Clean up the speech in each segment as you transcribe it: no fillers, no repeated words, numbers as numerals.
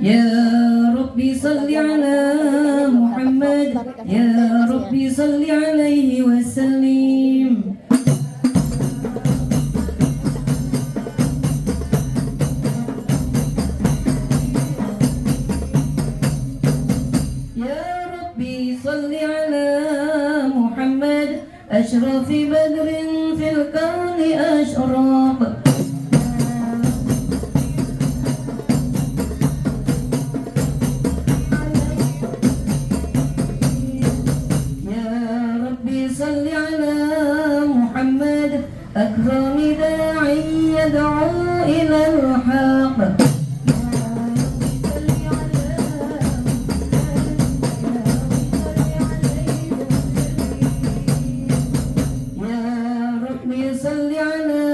يا ربي صل على محمد يا ربي صل عليه وسلم يا ربي صل على محمد أشرف بدر في الكون أشرق صل على محمد أكرم داعي يدعو إلى الحق يا ربي صل على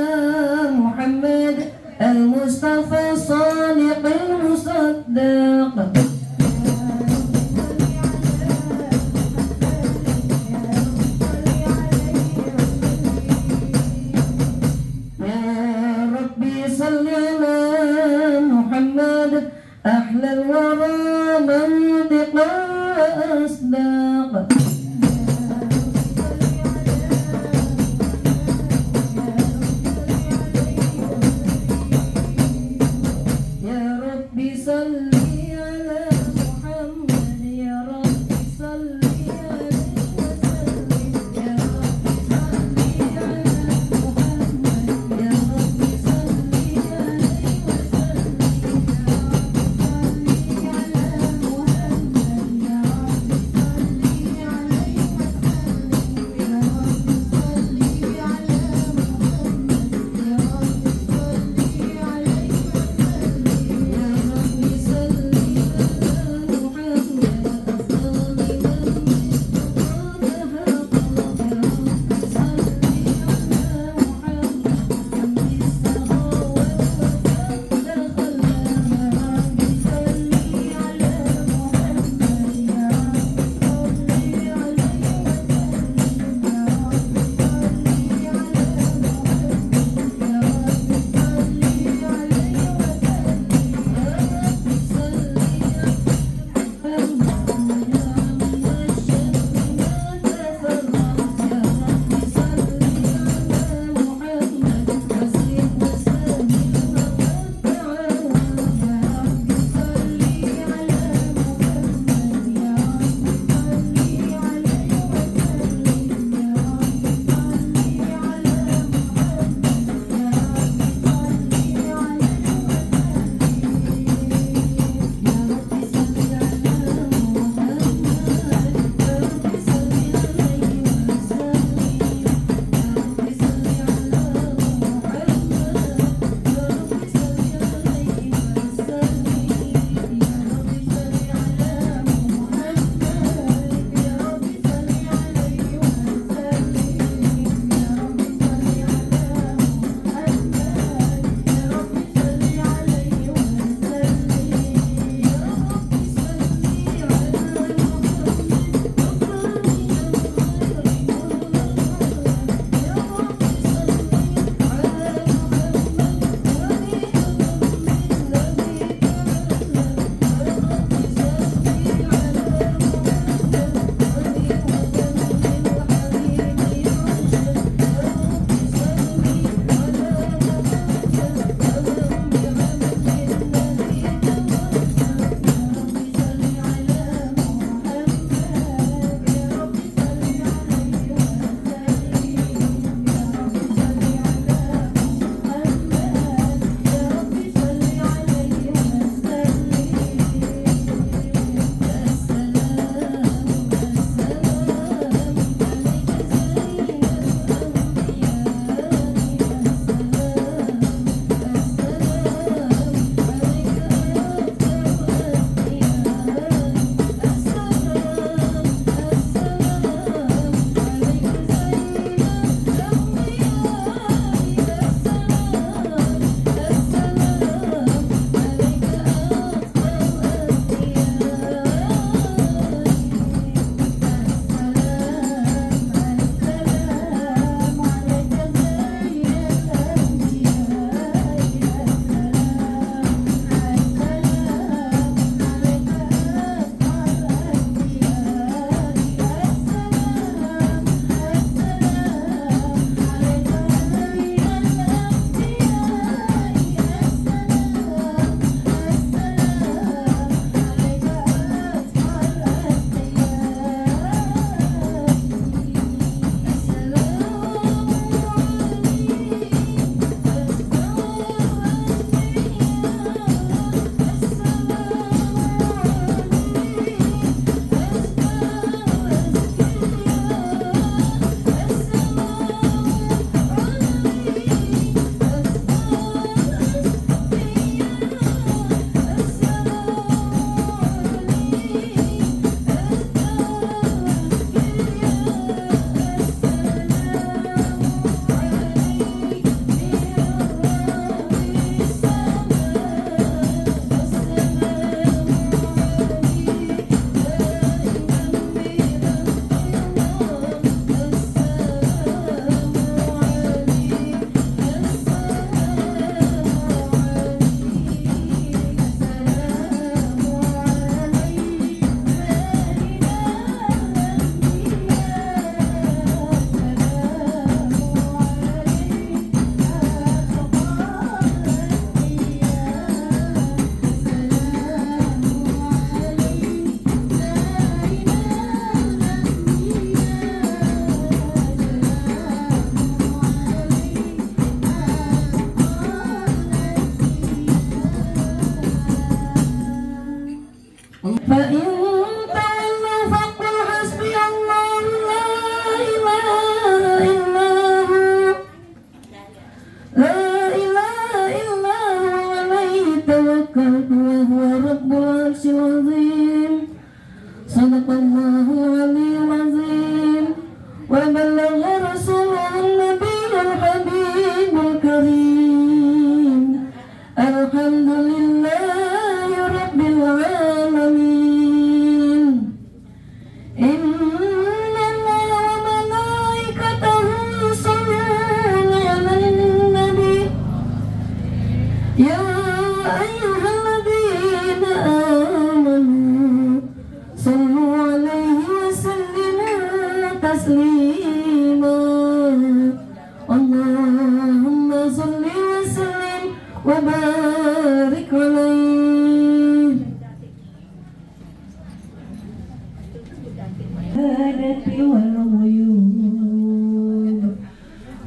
محمد المصطفى الصادق المصدق صل على محمد أحلى الورى منطقا وأصداق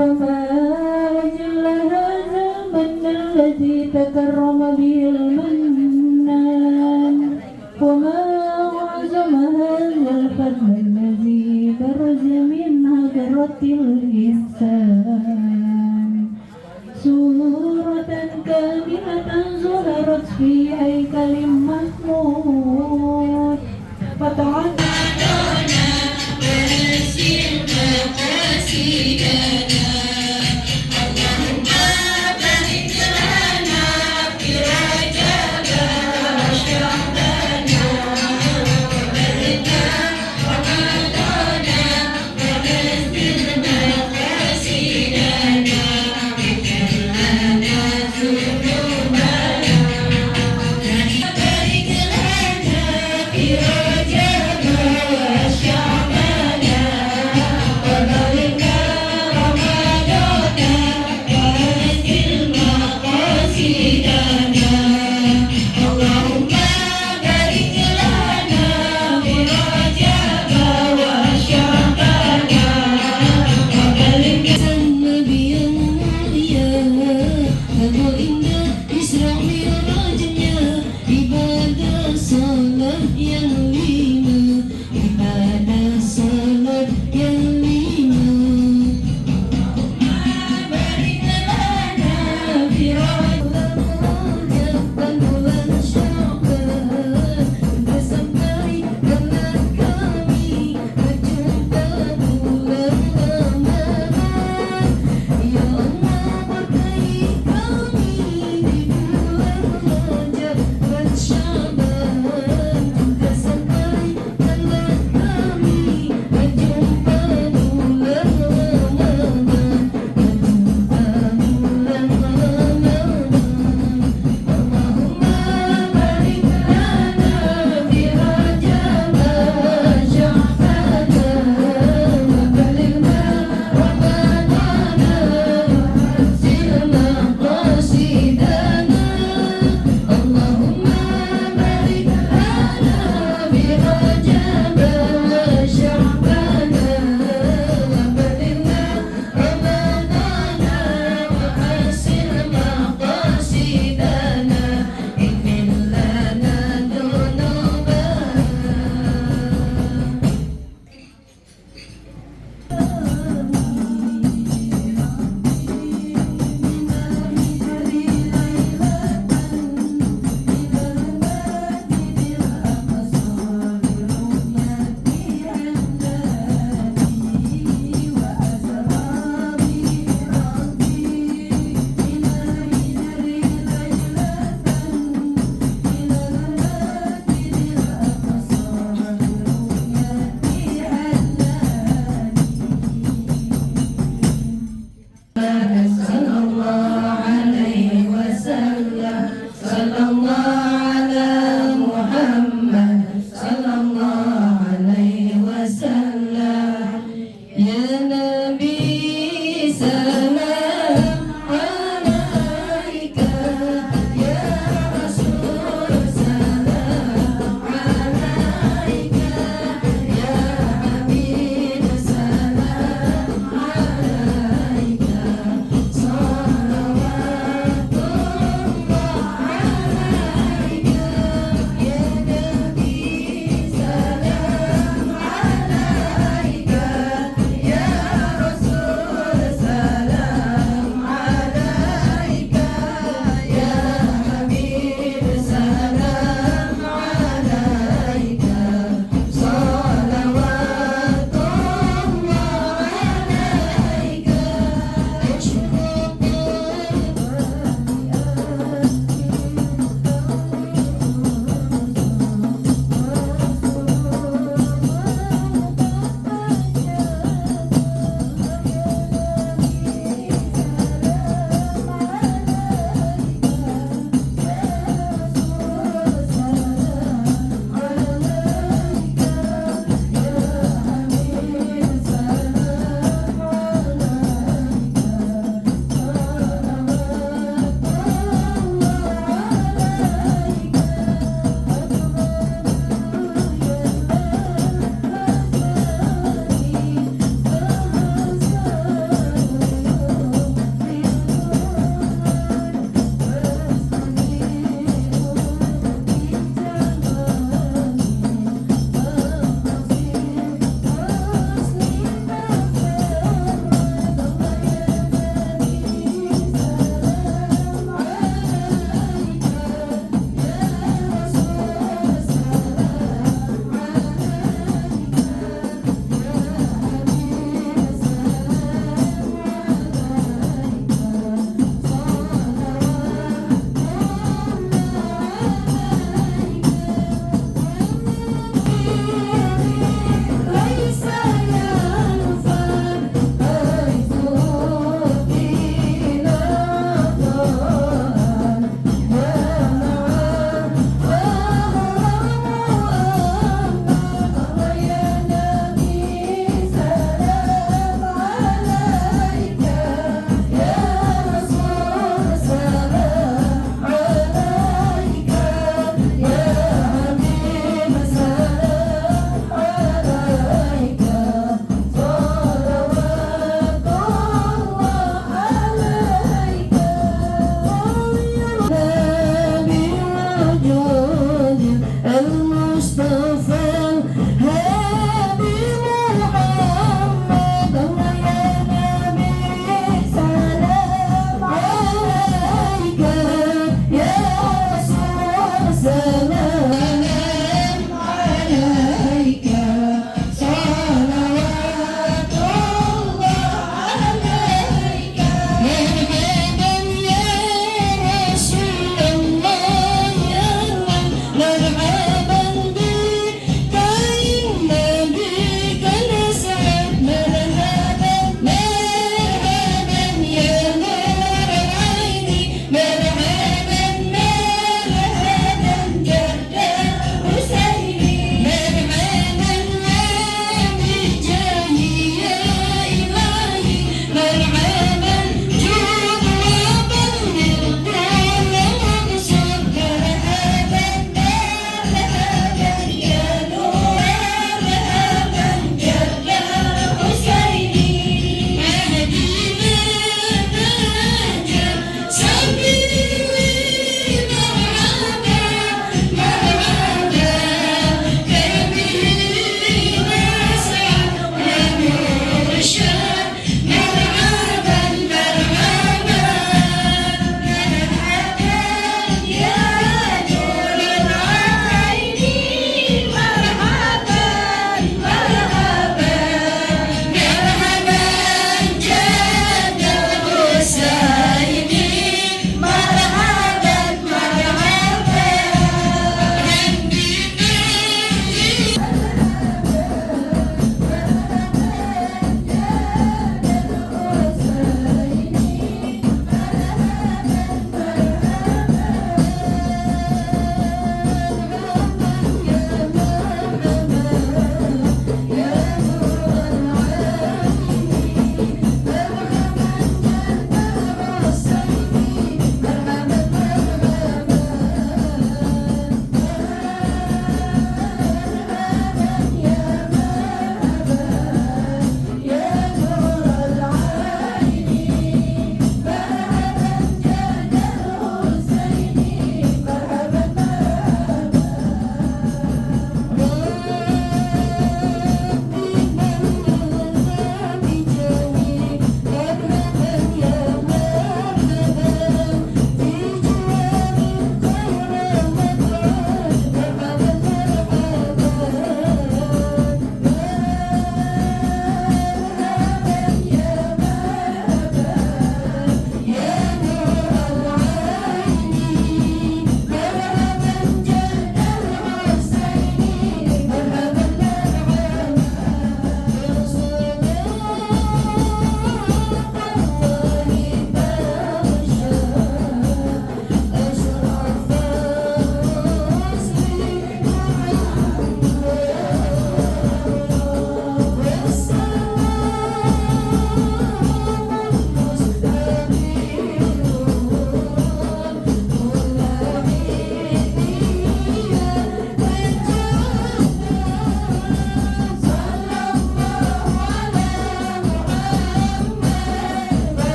فما أجل هذا المن الذي تكرم به المنان وما أعظم هذا الفضل الذي برز من هجرة الإنسان سورة كاملة ظهرت في هيكل محمود فتعددنا ونسينا قصيدنا اللهم بارك لنا في رجب وشعبان وبلغنا رمضان ونسينا قصيدنا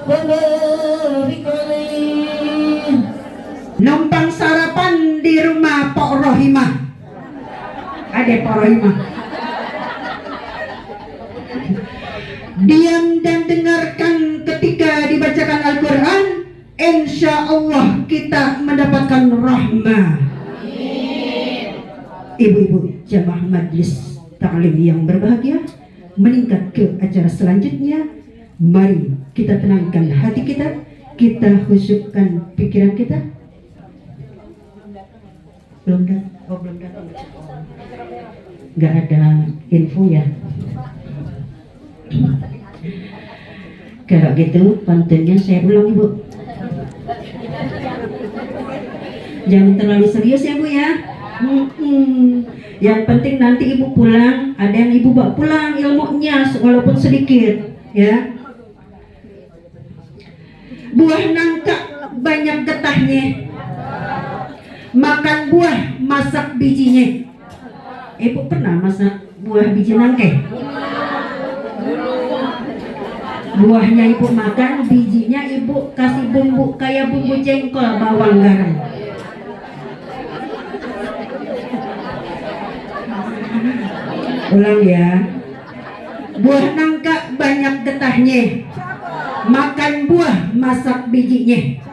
وبارك عليه. Numpang sarapan di rumah Pak Rohimah. Ada Pak Rohimah. Diam dan dengarkan ketika dibacakan Al-Quran. Insya Allah kita mendapatkan rahmah. Ibu-ibu jamaah majlis taklim yang berbahagia, meningkat ke acara selanjutnya. Mari kita tenangkan hati kita, kita khusyukkan pikiran kita. Belum datang. Nggak ada info ya. Kalau gitu pantunnya saya ulang, Ibu. Jangan terlalu serius ya, Bu ya. Yang penting nanti Ibu pulang, ada yang Ibu bawa pulang ilmunya walaupun sedikit ya. Buah nangka banyak getahnya. Makan buah, masak bijinya. Ibu pernah masak buah biji nangka? Buahnya Ibu makan, bijinya Ibu kasih bumbu kayak bumbu jengkol, bawang, garam. Ulang ya. Buah nangka banyak getahnya. Makan buah, masak bijinya.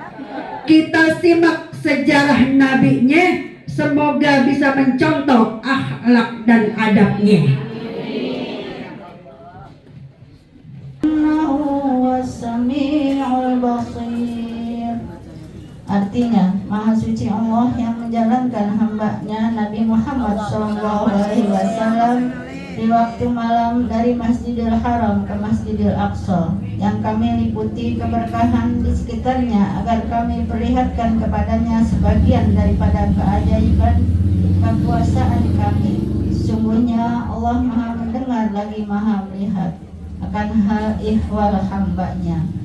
Kita simak sejarah nabinya, semoga bisa mencontoh akhlak dan adabnya. Artinya, Maha Suci Allah yang menjalankan hamba-Nya Nabi Muhammad SAW di waktu malam dari Masjidil Haram ke Masjidil Aqsa, yang kami liputi keberkahan di sekitarnya agar kami perlihatkan kepadanya sebagian daripada keajaiban kekuasaan kami. Sungguhnya Allah Maha mendengar lagi Maha melihat akan hal ihwal hamba-Nya.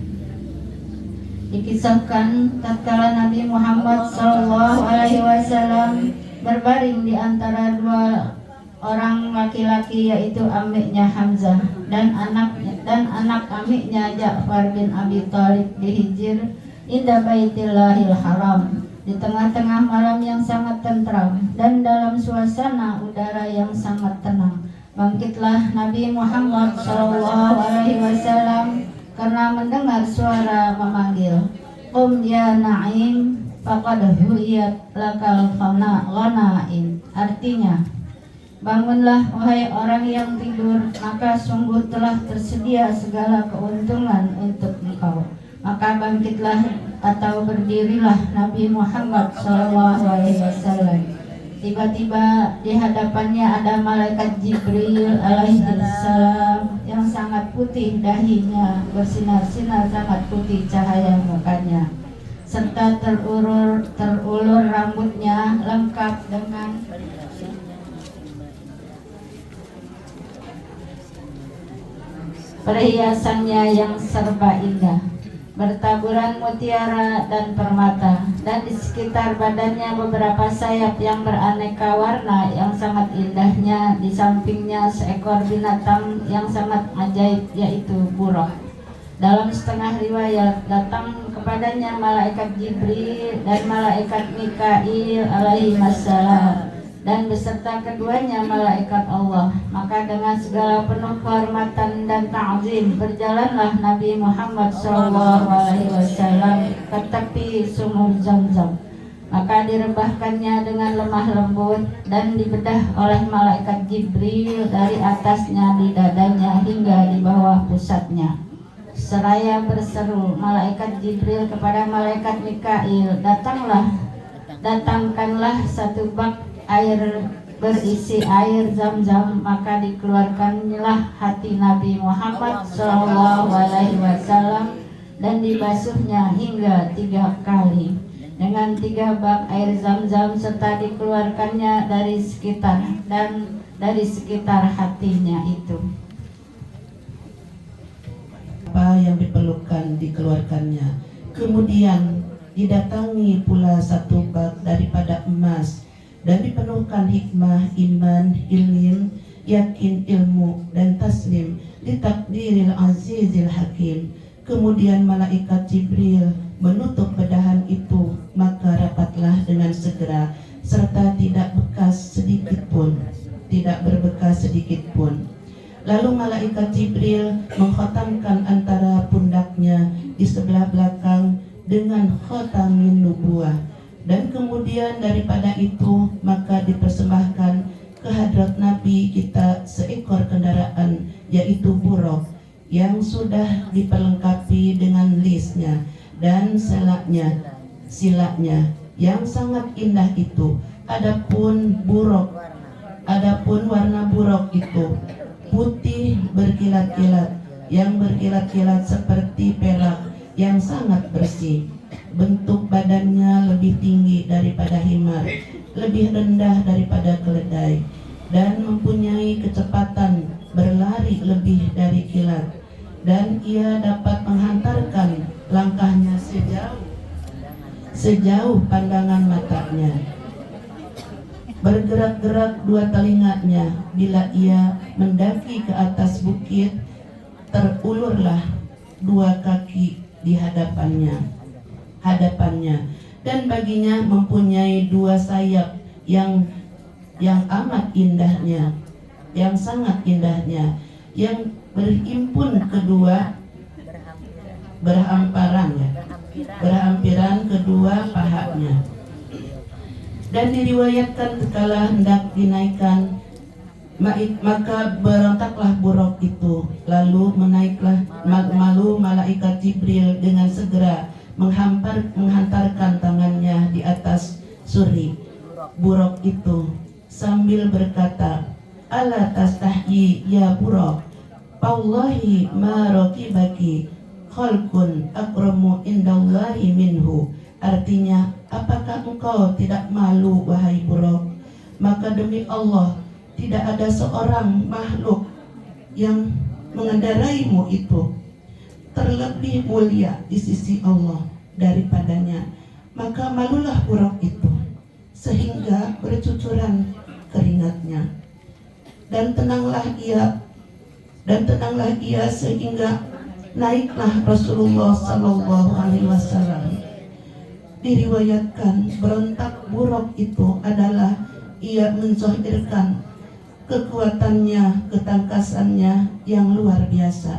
Dikisahkan tatkala Nabi Muhammad SAW berbaring di antara dua orang laki-laki, yaitu amiknya Hamzah dan anak amiknya Ja'far bin Abi Thalib di Hijr inda Baitillahil Haram, di tengah-tengah malam yang sangat tentram dan dalam suasana udara yang sangat tenang. Bangkitlah Nabi Muhammad SAW karena mendengar suara memanggil, "Qum ya Na'im, faqad huiyat lakal ghanaim." Artinya, bangunlah wahai orang yang tidur, maka sungguh telah tersedia segala keuntungan untuk engkau. Maka bangkitlah atau berdirilah Nabi Muhammad SAW. Tiba-tiba di hadapannya ada malaikat Jibril alaihissalam yang sangat putih dahinya, bersinar-sinar sangat putih cahaya mukanya, serta terulur rambutnya lengkap dengan perhiasannya yang serba indah, bertaburan mutiara dan permata, dan di sekitar badannya beberapa sayap yang beraneka warna yang sangat indahnya. Di sampingnya seekor binatang yang sangat ajaib, yaitu buraq. Dalam setengah riwayat datang kepadanya malaikat Jibril dan malaikat Mikail alaihissalam, dan beserta keduanya malaikat Allah. Maka dengan segala penuh kehormatan dan ta'zim berjalanlah Nabi Muhammad SAW ke tepi sumur Zamzam. Maka direbahkannya dengan lemah lembut dan dibedah oleh malaikat Jibril dari atasnya di dadanya hingga di bawah pusatnya. Seraya berseru malaikat Jibril kepada malaikat Mikail, datangkanlah satu bak air berisi air Zam-Zam. Maka dikeluarkanlah hati Nabi Muhammad SAW dan dibasuhnya hingga 3 kali dengan 3 bak air Zam-Zam, serta dikeluarkannya dari sekitar hatinya itu. Apa yang diperlukan dikeluarkannya. Kemudian didatangi pula satu bak daripada emas dan dipenuhkan hikmah, iman, ilm, yakin, ilmu, dan taslim ditakdiril azizil hakim, Kemudian malaikat Jibril menutup bedahan itu, maka rapatlah dengan segera, serta tidak bekas sedikit pun, tidak berbekas sedikit pun. Lalu malaikat Jibril mengkhatamkan antara pundaknya di sebelah belakang dengan khatamin nubuwah. Dan kemudian daripada itu maka dipersembahkan ke hadrat Nabi kita seekor kendaraan, yaitu buruk, yang sudah diperlengkapi dengan lisnya dan silaknya yang sangat indah itu. Adapun warna buruk itu putih berkilat-kilat, yang berkilat-kilat seperti perak, yang sangat bersih. Bentuk badannya lebih tinggi daripada himar, lebih rendah daripada keledai, dan mempunyai kecepatan berlari lebih dari kilat. Dan ia dapat menghantarkan langkahnya sejauh pandangan matanya. Bergerak-gerak dua telinganya bila ia mendaki ke atas bukit. Terulurlah dua kaki di hadapannya, dan baginya mempunyai dua sayap yang amat indahnya, yang sangat indahnya, yang berhimpun kedua berhampiran kedua pahanya. Dan diriwayatkan tatkala hendak dinaikkan, maka berontaklah buruk itu, lalu malaikat Jibril dengan segera menghantarkan tangannya di atas suri buruk itu sambil berkata, "Ala tastahyi ya buruk, wallahi ma raqibaki khalqun akramu indallahi minhu." Artinya, apakah engkau tidak malu wahai buruk? Maka demi Allah, tidak ada seorang makhluk yang mengendaraimu itu terlebih mulia di sisi Allah daripadanya. Maka malulah buruk itu sehingga bercucuran keringatnya, dan tenanglah ia sehingga naiklah Rasulullah Sallallahu Alaihi Wasallam. Diriwayatkan berontak buruk itu adalah ia menzahirkan kekuatannya, ketangkasannya yang luar biasa.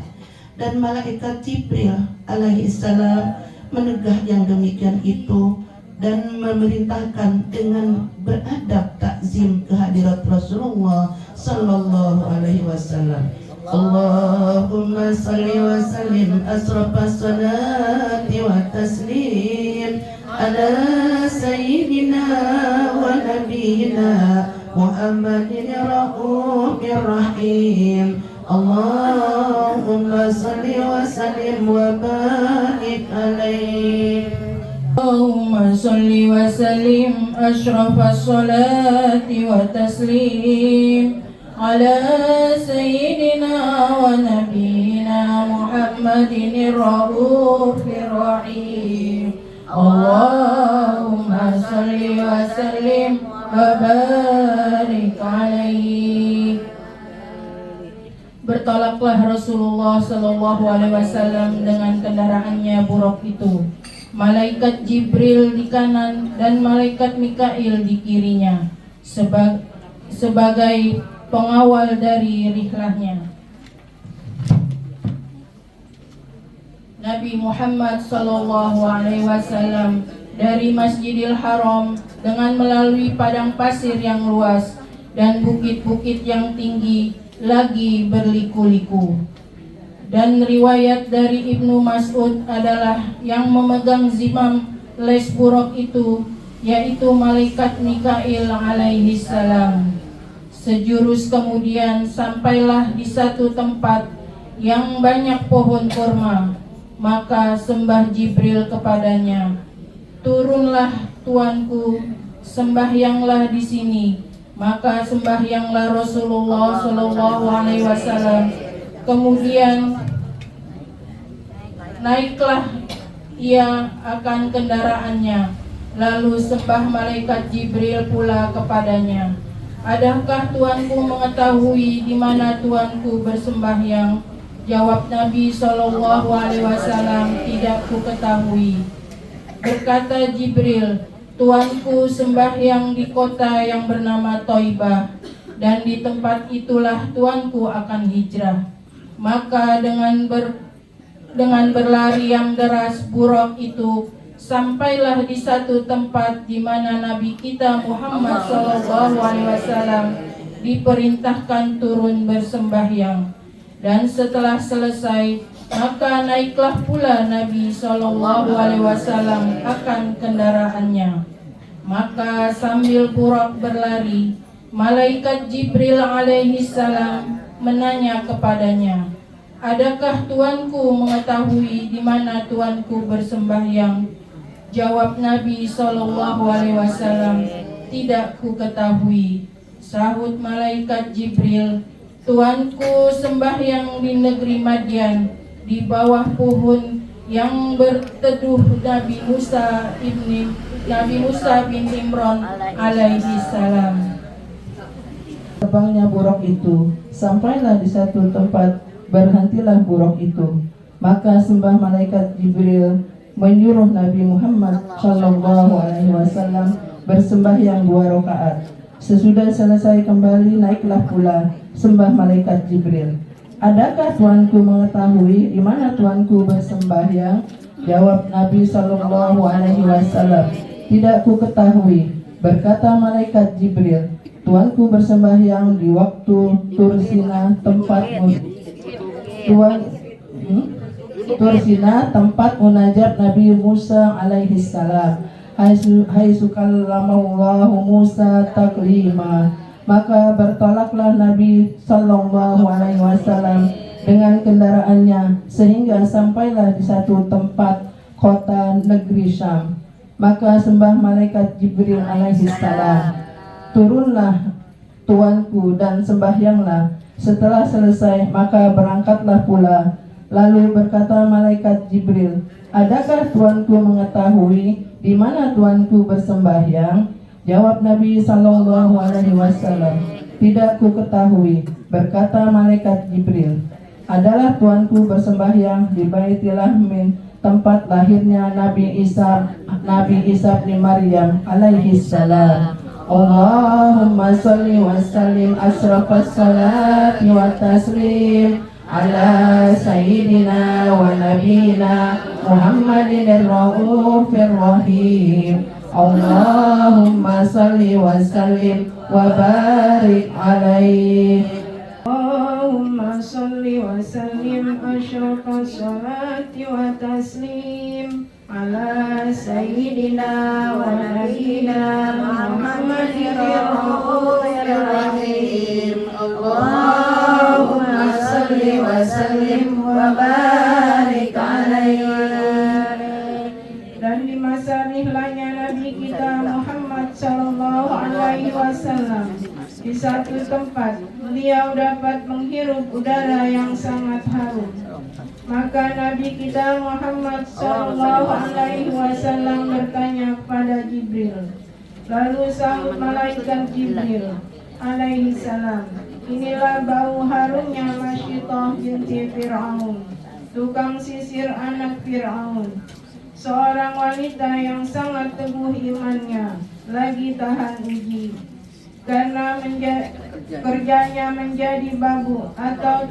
Dan malaikat Jibril alaihi salam menegah yang demikian itu dan memerintahkan dengan beradab takzim kehadirat Rasulullah sallallahu alaihi wasallam. Allahumma salli wa sallim asrafas salati wa taslim ala sayyidina wa nabiyina Muhammadin Raufir Rahim. Allahumma salli wa sallim wa barik alaih. Allahumma salli wa sallim ashrafas salati wa taslim ala sayyidina wa nabiyina Muhammadin Raufir Rahim. Allahumma salli wa sallim wa barik alaihi. Bertolaklah Rasulullah Shallallahu Alaihi Wasallam dengan kendaraannya buruk itu. Malaikat Jibril di kanan dan malaikat Mikail di kirinya sebagai pengawal dari rihlahnya. Nabi Muhammad Shallallahu Alaihi Wasallam dari Masjidil Haram dengan melalui padang pasir yang luas dan bukit-bukit yang tinggi lagi berliku-liku. Dan riwayat dari Ibnu Mas'ud adalah yang memegang zimam les buruk itu, yaitu malaikat Mikail alaihi salam. Sejurus kemudian sampailah di satu tempat yang banyak pohon kurma, maka sembah Jibril kepadanya, "Turunlah tuanku, sembahyanglah di sini." Maka sembahyanglah Rasulullah Shallallahu Alaihi Wasallam. Kemudian naiklah ia akan kendaraannya, lalu sembah malaikat Jibril pula kepadanya, "Adakah tuanku mengetahui di mana tuanku bersembahyang?" Jawab Nabi SAW, tidak ku ketahui. Berkata Jibril, Tuanku sembahyang di kota yang bernama Thaibah, dan di tempat itulah Tuanku akan hijrah. Maka dengan berlari yang deras buruk itu sampailah di satu tempat di mana Nabi kita Muhammad SAW diperintahkan turun bersembahyang. Dan setelah selesai, maka naiklah pula Nabi SAW akan kendaraannya. Maka sambil buruk berlari, malaikat Jibril alaihi salam menanya kepadanya, adakah tuanku mengetahui di mana tuanku bersembahyang? Jawab Nabi SAW, tidak ku ketahui. Sahut malaikat Jibril, tuanku sembahyang di negeri Madian, di bawah pohon yang berteduh Nabi Musa bin Imran alaihi salam. Terbangnya buruk itu, sampailah di satu tempat, berhentilah buruk itu. Maka sembah malaikat Jibril menyuruh Nabi Muhammad SAW bersembahyang 2 rakaat. Sesudah selesai kembali, naiklah pula sembah malaikat Jibril. Adakah tuanku mengetahui di mana tuanku bersembahyang? Jawab Nabi SAW, tidak ku ketahui. Berkata malaikat Jibril, tuanku bersembahyang di waktu Tursina tempat munajat Nabi Musa alaihi salam. Haitsu kallamallahu Musa taklima. Maka bertolaklah Nabi sallallahu alaihi wasallam dengan kendaraannya sehingga sampailah di satu tempat kota negeri Syam. Maka sembah malaikat Jibril alaihi salam, turunlah tuanku dan sembahyanglah. Setelah selesai, maka berangkatlah pula. Lalu berkata malaikat Jibril, adakah tuanku mengetahui di mana tuanku bersembahyang? Jawab Nabi SAW, tidak ku ketahui. Berkata malaikat Jibril, adalah tuanku bersembahyang di Baitul Lahmin, tempat lahirnya Nabi Isa bin Maryam alaihi salam. Allahumma salli wa sallim asrafas salati wa taslim ala sayyidina wa nabiyina Muhammadin ar-raufir rahim. Allahumma salli wa sallim wa barik alaihi. Allahumma salli wa sallim asyrafas salati wa taslim ala sayyidina wa nabiyina Muhammadin ar-raufir rahim. Allahumma salli wa sallim wa barik alaihi. Dan di masa rihlanya Nabi kita Muhammad sallallahu alaihi wasallam, di satu tempat beliau dapat menghirup udara yang sangat harum. Maka Nabi kita Muhammad sallallahu alaihi wasallam bertanya kepada Jibril. Lalu sahut malaikat Jibril alaihi salam, inilah bau harumnya Masyitah binti Fir'aun, tukang sisir anak Fir'aun, seorang wanita yang sangat teguh imannya, lagi tahan uji karena kerjanya menjadi babu atau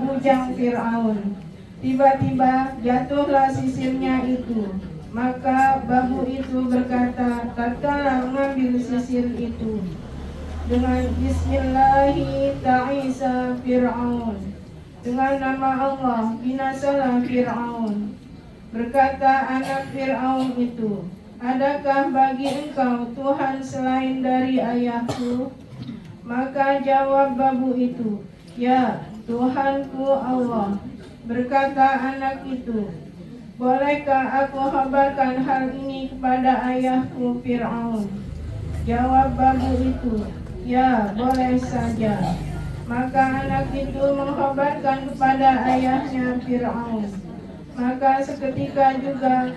bujang Fir'aun. Tiba-tiba jatuhlah sisirnya itu. Maka babu itu berkata, tatkala mengambil sisir itu, dengan Bismillahi ta'isa Fir'aun, dengan nama Allah binasalah Fir'aun. Berkata anak Fir'aun itu, adakah bagi engkau Tuhan selain dari ayahku? Maka jawab babu itu, ya Tuhanku Allah. Berkata anak itu, bolehkah aku kabarkan hal ini kepada ayahku Fir'aun? Jawab babu itu, ya boleh saja. Maka anak itu mengkhabarkan kepada ayahnya Fir'aun. Maka seketika juga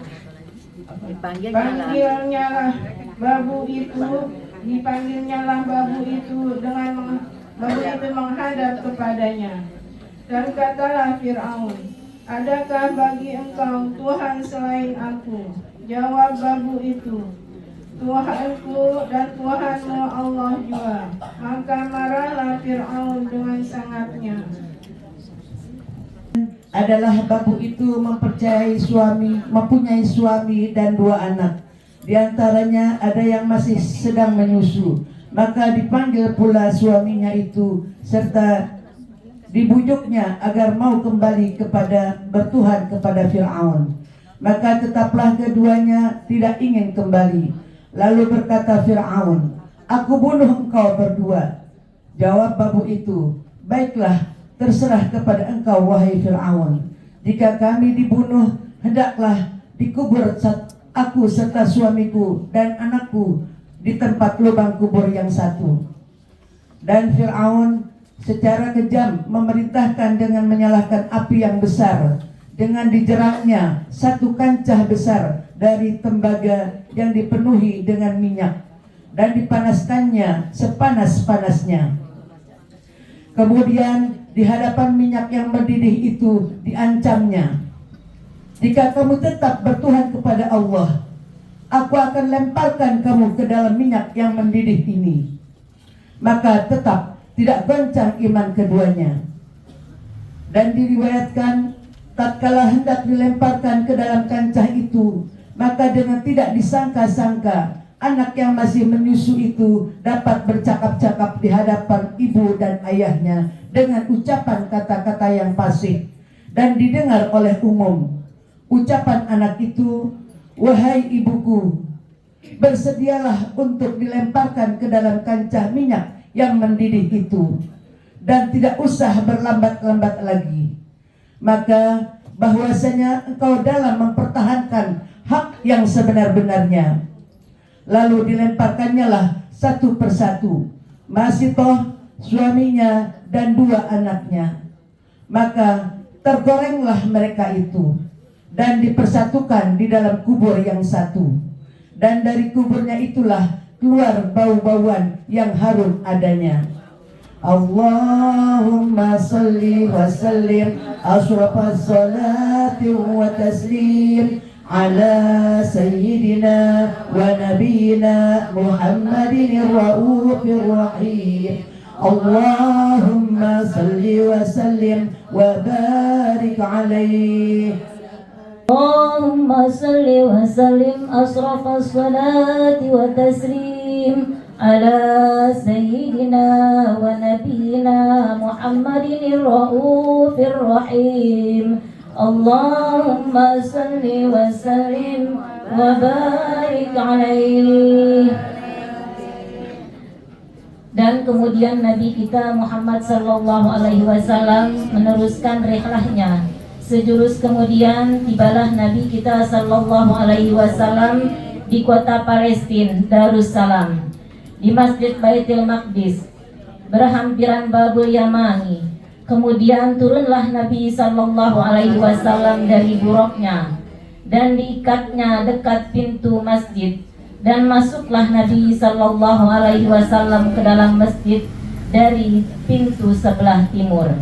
dipanggilnya babu itu dengan babu itu menghadap kepadanya. Dan katalah Fir'aun, adakah bagi engkau Tuhan selain aku? Jawab babu itu, Tuhanku dan Tuhanmu Allah juga. Maka marahlah Fir'aun dengan sangatnya. Adalah babu itu mempunyai suami dan 2 anak. Di antaranya ada yang masih sedang menyusu. Maka dipanggil pula suaminya itu serta dibujuknya agar mau kembali bertuhan kepada Fir'aun. Maka tetaplah keduanya tidak ingin kembali. Lalu berkata Fir'aun, aku bunuh engkau berdua. Jawab babu itu, baiklah, terserah kepada engkau wahai Fir'aun. Jika kami dibunuh, hendaklah dikubur aku serta suamiku dan anakku di tempat lubang kubur yang satu. Dan Fir'aun secara kejam memerintahkan dengan menyalakan api yang besar, dengan dijerangnya satu kancah besar dari tembaga yang dipenuhi dengan minyak, dan dipanaskannya sepanas-panasnya. Kemudian di hadapan minyak yang mendidih itu diancamnya, jika kamu tetap bertuhan kepada Allah, aku akan lemparkan kamu ke dalam minyak yang mendidih ini. Maka tetap tidak goncang iman keduanya. Dan diriwayatkan, tatkala hendak dilemparkan ke dalam kancah itu, maka dengan tidak disangka-sangka anak yang masih menyusu itu dapat bercakap-cakap di hadapan ibu dan ayahnya dengan ucapan kata-kata yang fasih dan didengar oleh umum. Ucapan anak itu, wahai ibuku, bersedialah untuk dilemparkan ke dalam kancah minyak yang mendidih itu, dan tidak usah berlambat-lambat lagi. Maka bahwasanya engkau dalam mempertahankan hak yang sebenar-benarnya. Lalu dilemparkannya lah satu persatu Masitoh, suaminya, dan 2 anaknya. Maka tergorenglah mereka itu dan dipersatukan di dalam kubur yang satu. Dan dari kuburnya itulah keluar bau-bauan yang harum adanya. Allahumma salli wa sallim ashrafas salati wa taslim ala sayyidina wa nabiyina Muhammadin ar-ra'ufir rahim. Allahumma salli wa sallim wa barik alaihi. اللهم صل وسلم أشرف الصلاة والتسليم على سيدنا ونبينا محمد الرؤوف الرحيم اللهم صل وسلم وبارك عليه. Dan kemudian Nabi kita Muhammad sallallahu alaihi wasallam meneruskan rihlahnya. Sejurus kemudian tibalah Nabi kita sallallahu alaihi wasallam di kota Palestina, Darussalam, di Masjid Baitul Maqdis, berhampiran Babul Yamani. Kemudian turunlah Nabi sallallahu alaihi wasallam dari buruknya dan diikatnya dekat pintu masjid, dan masuklah Nabi sallallahu alaihi wasallam ke dalam masjid dari pintu sebelah timur.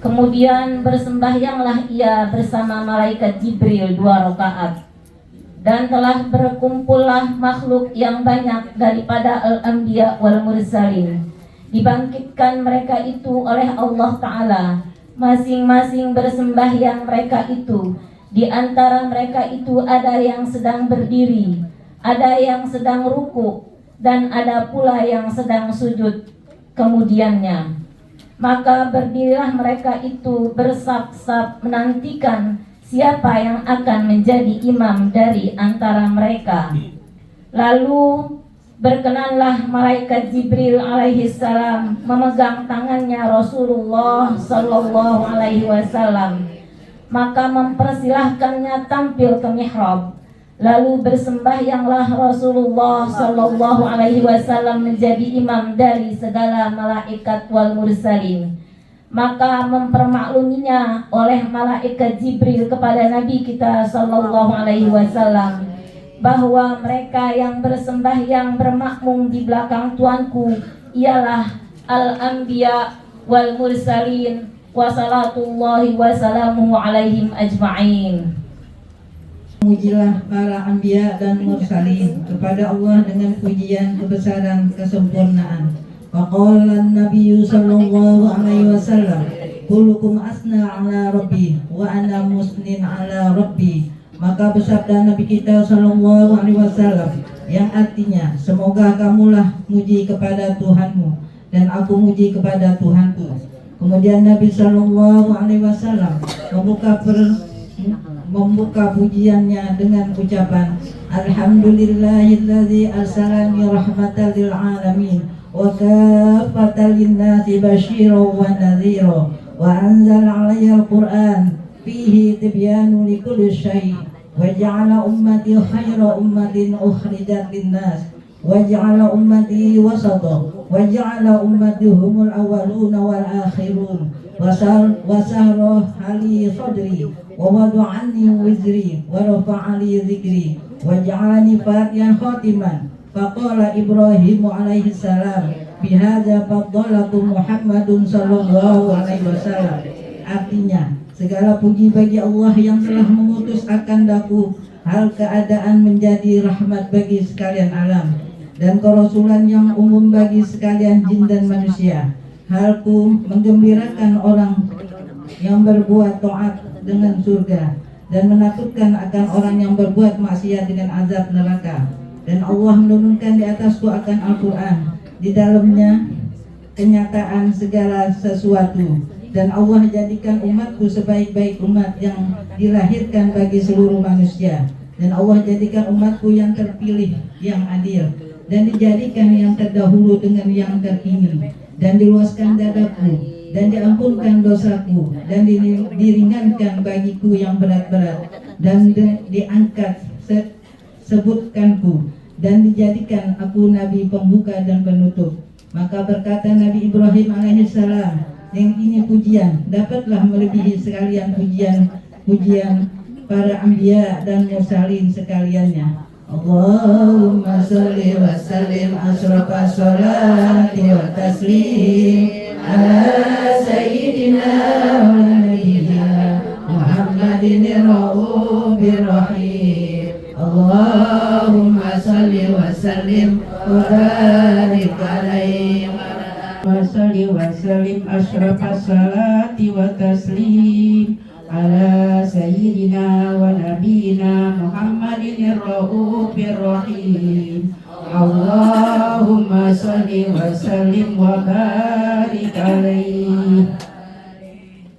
Kemudian bersembahyanglah ia bersama malaikat Jibril 2 rakaat. Dan telah berkumpullah makhluk yang banyak daripada al-anbiya wal mursalin. Dibangkitkan mereka itu oleh Allah Ta'ala. Masing-masing bersembahyang mereka itu. Di antara mereka itu ada yang sedang berdiri, ada yang sedang ruku, dan ada pula yang sedang sujud kemudiannya. Maka berdirilah mereka itu bersap-sap menantikan siapa yang akan menjadi imam dari antara mereka. Lalu berkenanlah malaikat Jibril alaihi salam memegang tangannya Rasulullah sallallahu alaihi wasallam. Maka mempersilahkannya tampil ke mihrab. Lalu bersembahyanglah Rasulullah sallallahu alaihi wasallam menjadi imam dari segala malaikat wal mursalin. Maka mempermakluminya oleh malaikat Jibril kepada Nabi kita sallallahu alaihi wasallam bahwa mereka yang bersembahyang bermakmum di belakang tuanku ialah al-anbiya wal mursalin, wa salatullahi wa salamuhu alaihim ajma'in. Pujilah para anbiya dan mursalin kepada Allah dengan pujian kebesaran kesempurnaan. Wa qala an-nabiyyu sallallahu alaihi wasallam, kullukum asna ala rabbi wa ana musnin ala rabbi. Maka bersabda Nabi kita sallallahu alaihi wasallam yang artinya, semoga kamulah muji kepada Tuhanmu dan aku muji kepada Tuhanku. Kemudian Nabi sallallahu alaihi wasallam membuka pujiannya dengan ucapan Alhamdulillahilladzi arsalani rahmatan lil alamin wa kafatan linnasi basyiran wa nadhira wa anzala 'alayal Qur'an fihi tibyanu likulli syai' wa ja'ala ummati khaira ummatin ukhrijat linnas wa ja'ala ummati wasata wa ja'ala ummati humul awwaluna wal akhirun wa sahra hali sadri wa wada'ani wizri wa rafa'ali zikri wa ja'alani fatihan khatiman. Faqala Ibrahim alaihi salam, bihadza faddalakum Muhammadun sallallahu alaihi wasallam. Artinya, segala puji bagi Allah yang telah mengutus akan daku hal keadaan menjadi rahmat bagi sekalian alam dan kerasulan yang umum bagi sekalian jin dan manusia. Halku menggembirakan orang yang berbuat taat dengan surga dan menakutkan akan orang yang berbuat maksiat dengan azab neraka. Dan Allah menurunkan di atasku akan Al-Quran, di dalamnya kenyataan segala sesuatu. Dan Allah jadikan umatku sebaik-baik umat yang dilahirkan bagi seluruh manusia. Dan Allah jadikan umatku yang terpilih, yang adil, dan dijadikan yang terdahulu dengan yang terkini. Dan diluaskan dadaku, dan diampunkan dosaku, dan diringankan bagiku yang berat-berat, dan diangkat sebutkanku, dan dijadikan aku nabi pembuka dan penutup. Maka berkata Nabi Ibrahim alaihissalam, yang ini pujian dapatlah melebihi sekalian pujian para anbiya dan mursalin sekaliannya. Allahumma sholli wa sallim asrafa sholati wa taslim ala sayyidina wa nabiyyina Muhammadin raufir rahim. Allahumma sholli wa sallim wa barik alaihi wa sholli wa sallim asrafa sholati wa taslim ala sayyidina wa nabiyyina Muhammadin raufir rahim. Allahumma sholli wa sallim wa barik alaihi.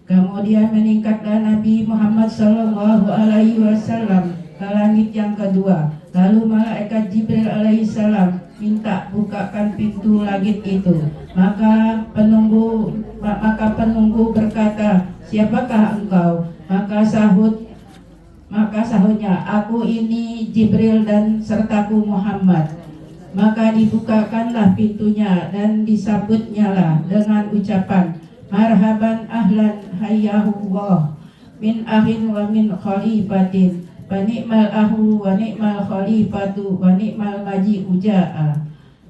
Kemudian meningkatlah Nabi Muhammad sallallahu alaihi wasallam ke langit yang kedua. Lalu malaikat Jibril alaihissalam minta bukakan pintu langit itu. Maka penunggu berkata, siapakah engkau? Maka sahutnya, aku ini Jibril dan sertaku Muhammad. Maka dibukakanlah pintunya dan disambutnya lah dengan ucapan marhaban ahlan hayyahullah min akhin wa min khalifatin wa ni'mal ahu wa ni'mal khalifatu wa ni'mal maji'u ja'a.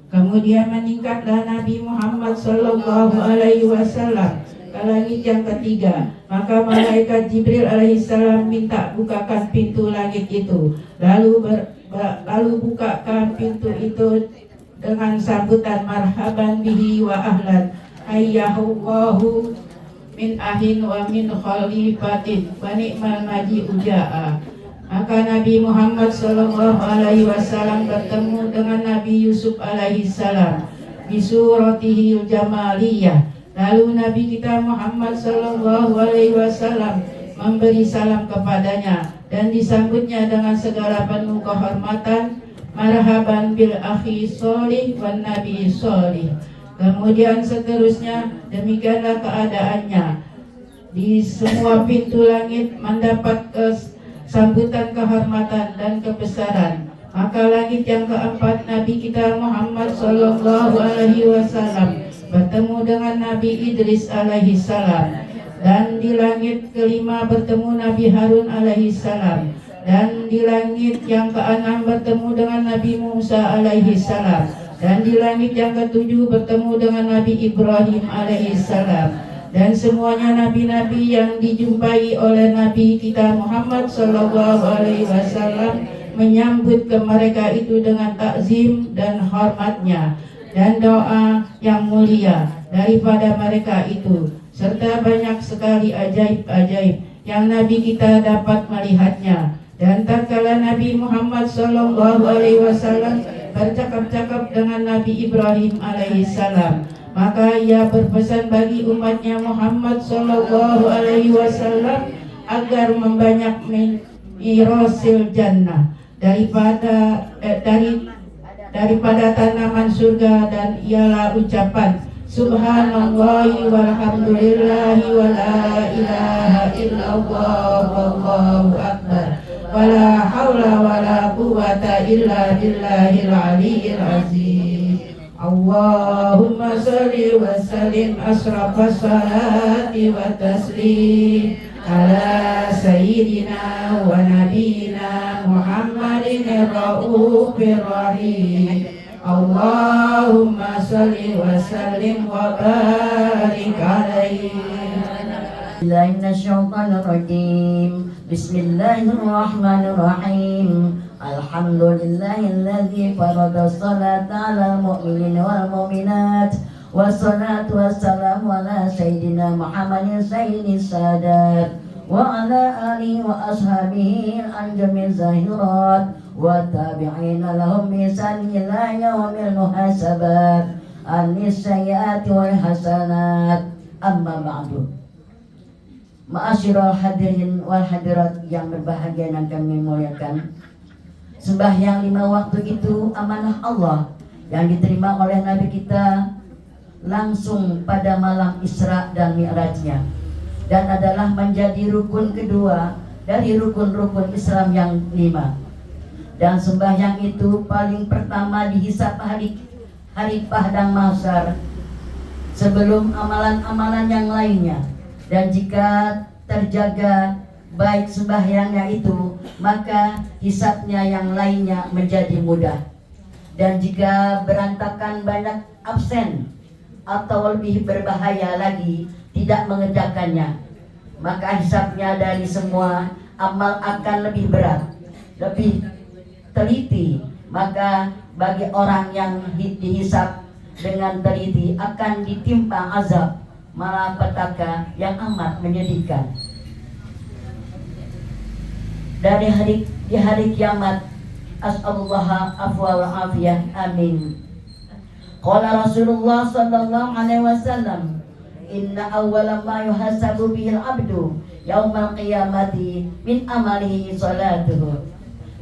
Kemudian meningkatlah Nabi Muhammad sallallahu alaihi wasallam ke langit yang ketiga. Maka malaikat Jibril alaihissalam minta bukakan pintu langit itu. Lalu bukakan pintu itu dengan sambutan marhaban bihi wa ahlan hayyahullahu min ahin wa min khalifatin wa ni'mal maji'u ja'a. Maka Nabi Muhammad sallallahu alaihi wasallam bertemu dengan Nabi Yusuf alaihi salam bi suratihi jamaliyah. Lalu Nabi kita Muhammad sallallahu alaihi wasallam memberi salam kepadanya dan disambutnya dengan segala penuh kehormatan, marhaban bil akhi sholih wan nabi sholih. Kemudian seterusnya demikianlah keadaannya. Di semua pintu langit mendapat sambutan kehormatan dan kebesaran. Maka langit yang keempat Nabi kita Muhammad sallallahu alaihi wasallam bertemu dengan Nabi Idris alaihi salam. Dan di langit kelima bertemu Nabi Harun alaihi salam. Dan di langit yang keenam bertemu dengan Nabi Musa alaihi salam. Dan di langit yang ketujuh bertemu dengan Nabi Ibrahim alaihi salam. dan semuanya nabi-nabi yang dijumpai oleh Nabi kita Muhammad Sallallahu Alaihi Wasallam menyambut ke mereka itu dengan takzim dan hormatnya, dan doa yang mulia daripada mereka itu, serta banyak sekali ajaib-ajaib yang Nabi kita dapat melihatnya. Dan tatkala Nabi Muhammad Sallallahu Alaihi Wasallam bercakap-cakap dengan Nabi Ibrahim alaihissalam, maka ia berpesan bagi umatnya Muhammad Sallallahu Alaihi Wasallam agar membanyak mirasil jannah daripada tanaman surga, dan ialah ucapan Subhanallahi walhamdulillahi wa la ilaha illallah wallahu akbar wala haula wala quwwata illa billahil aliyyil azim. Allahumma shalli wa sallim asrafas salati wa taslim ala sayyidina wa nabiyina Muhammadin ar-raufir rahim. Allahumma shalli wa sallim wa barik alaihi. Bismillahirrahmanirrahim. Alhamdulillahilladzi farada sholata 'alal mu'minina wal mu'minat. Wassalatu wassalamu ala sayyidina Muhammadin sayyidis sadat wa ala alihi wa ashabihi al-anjamil zahirat wa tabi'ina lahum bi ihsan ila yaumil muhasabat anis sayyiati wal hasanat. Amma ba'du. Ma'asyiral hadirin wal hadirat yang berbahagia dan kami muliakan, sembahyang 5 waktu itu amanah Allah yang diterima oleh Nabi kita langsung pada malam Isra dan Mi'rajnya, dan adalah menjadi rukun kedua dari rukun-rukun Islam yang 5. Dan sembahyang itu paling pertama dihisap hari Padang Mahsyar sebelum amalan-amalan yang lainnya. Dan jika terjaga baik sembahyangnya itu, maka hisapnya yang lainnya menjadi mudah. Dan jika berantakan, banyak absen, atau lebih berbahaya lagi tidak mengerjakannya, maka hisapnya dari semua amal akan lebih berat, lebih teliti. Maka bagi orang yang dihisap dengan teliti akan ditimpa azab malapetaka yang amat menyedihkan. Di hari kiamat, as'alullah afwa wa afiyah, amin. Qala Rasulullah sallallahu alaihi wasallam, inna awwala ma yuhasabu bihil abdu yaumal qiyamati min amalihi salatuhu,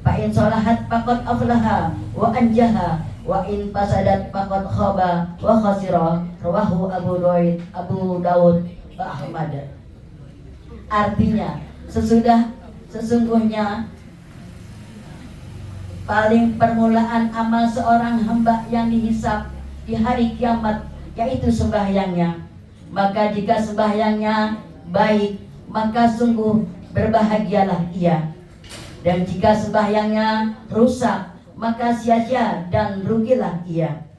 fa in salahat faqad aflaha wa anjaha, wa in fasadat faqad khaba wa khasira. Rawahu Abu Daud wa Ahmad. Artinya, sesungguhnya paling permulaan amal seorang hamba yang dihisap di hari kiamat yaitu sembahyangnya. Maka jika sembahyangnya baik, maka sungguh berbahagialah ia. Dan jika sembahyangnya rusak, maka sia-sia dan rugilah ia.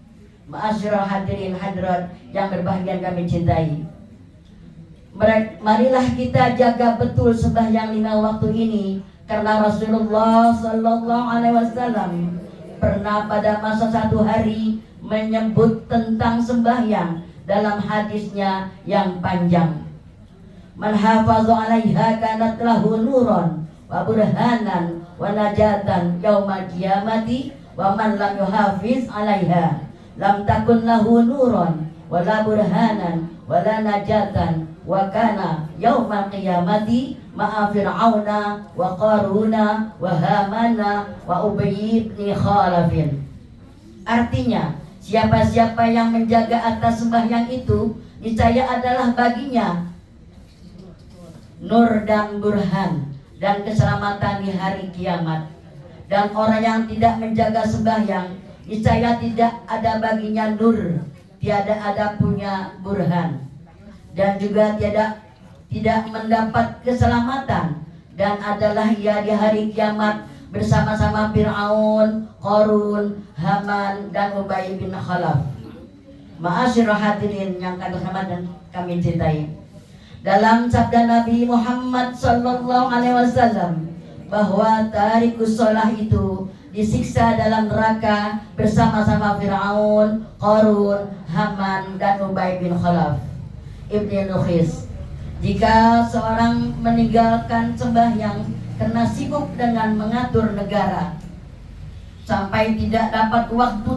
Ma'asyiral hadirin hadirat yang berbahagia kami cintai, marilah kita jaga betul sembahyang 5 waktu ini, karena Rasulullah sallallahu alaihi wasallam pernah pada masa satu hari menyebut tentang sembahyang dalam hadisnya yang panjang. Man hafaza 'alaiha kanat lahu nuran wa burhanan wa najatan yaumal qiyamati, wa man lam yuhafiz 'alaiha lam takun lahu nuran wala burhanan wala najatan wa kana yaumal qiyamati ma'a fir'auna wa qaruna wa hamana wa Ubay bin Khalafin. Artinya, siapa-siapa yang menjaga atas sembahyang itu, niscaya adalah baginya nur dan burhan dan keselamatan di hari kiamat. Dan orang yang tidak menjaga sembahyang, niscaya tidak ada baginya nur, tiada ada punya burhan, dan juga tidak mendapat keselamatan, dan adalah ia di hari kiamat bersama-sama Fir'aun, Qarun, Haman, dan Ubay bin Khalaf. Ma'asyiral hadirin yang kami hormati dan kami cintai, Dalam sabda Nabi Muhammad sallallahu alaihi wasallam bahwa tarikus shalah itu disiksa dalam neraka bersama-sama Fir'aun, Qarun, Haman, dan Ubay bin Khalaf Ibn Nukhis. Jika seorang meninggalkan sembahyang karena sibuk dengan mengatur negara sampai tidak dapat waktu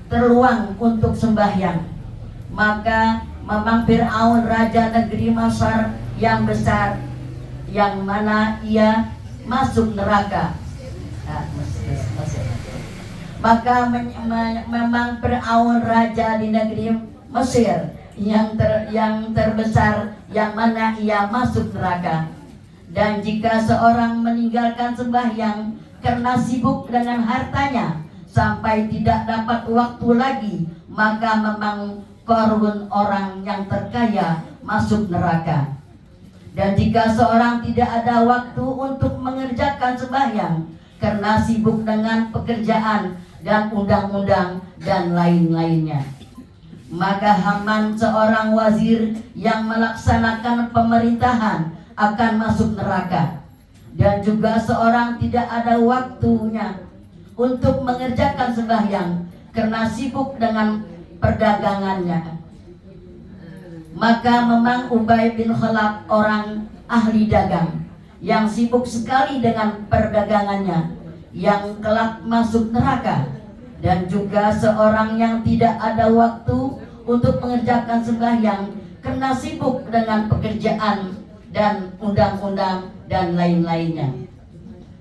terluang untuk sembahyang, maka memang Fir'aun raja negeri Masar yang besar, yang mana ia masuk neraka. Maka memang Fir'aun raja di negeri Mesir yang terbesar, yang mana ia masuk neraka. Dan jika seorang meninggalkan sembahyang karena sibuk dengan hartanya sampai tidak dapat waktu lagi, maka memang Qarun orang yang terkaya masuk neraka. Dan jika seorang tidak ada waktu untuk mengerjakan sembahyang karena sibuk dengan pekerjaan dan undang-undang dan lain-lainnya, maka Haman, seorang wazir yang melaksanakan pemerintahan, akan masuk neraka. Dan juga seorang tidak ada waktunya untuk mengerjakan sembahyang karena sibuk dengan perdagangannya, maka memang Ubay bin Khalaf orang ahli dagang yang sibuk sekali dengan perdagangannya, yang kelak masuk neraka. Dan juga seorang yang tidak ada waktu untuk mengerjakan sembahyang karena sibuk dengan pekerjaan dan undang-undang dan lain-lainnya,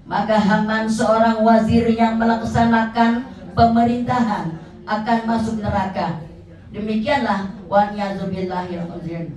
maka Haman, seorang wazir yang melaksanakan pemerintahan, akan masuk neraka. Demikianlah wa'niyazubillahirrahmanirrahim.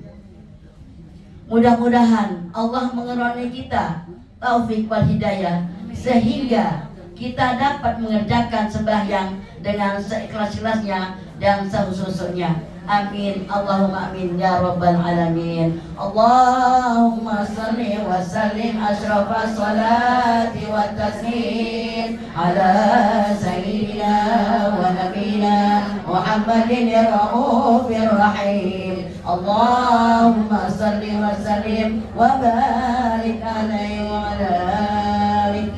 Mudah-mudahan Allah mengeroni kita taufik wal hidayah sehingga kita dapat mengerjakan sembahyang dengan seikhlas-ikhlasnya dan sehusus-hususnya. Amin. Allahumma amin ya rabbal alamin. Allahumma salli wa sallim asrafa salati wa taslim ala sayyidina wa nabiyina Muhammadin ar-raufir rahim. Allahumma salli wa sallim wa barik alaihi wa ala alihi.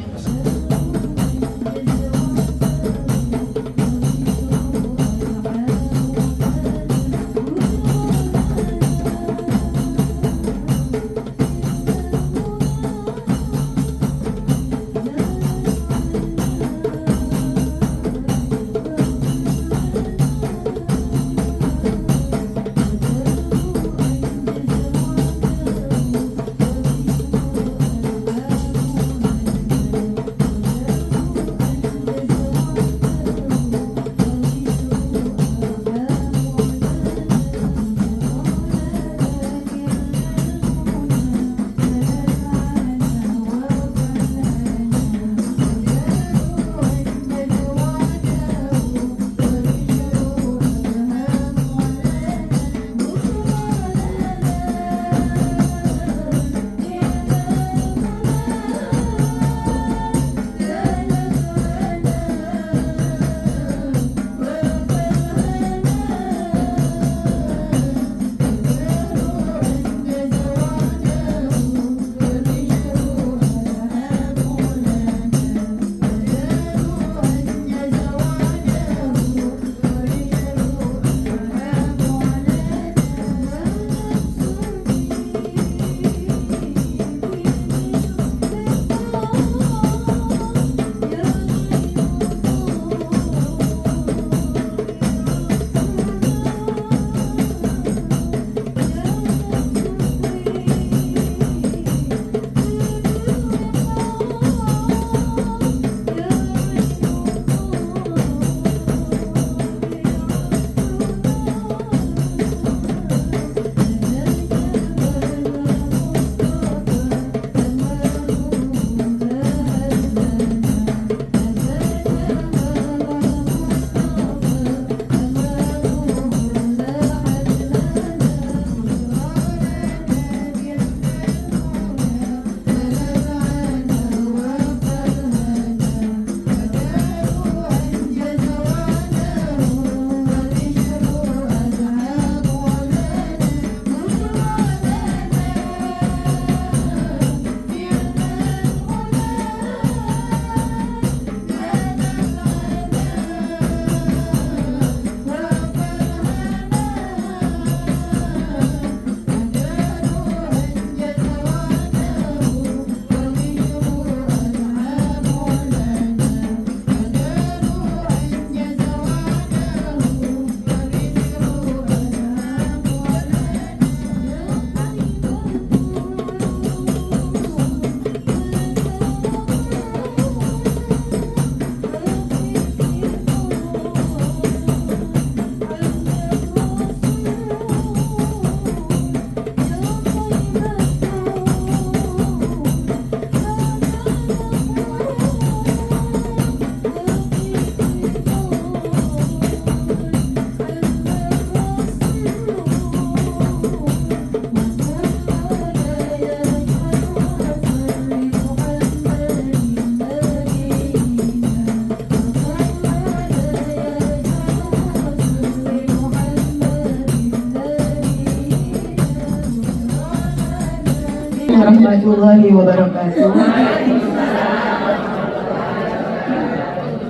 warahmatullahi wabarakatuh.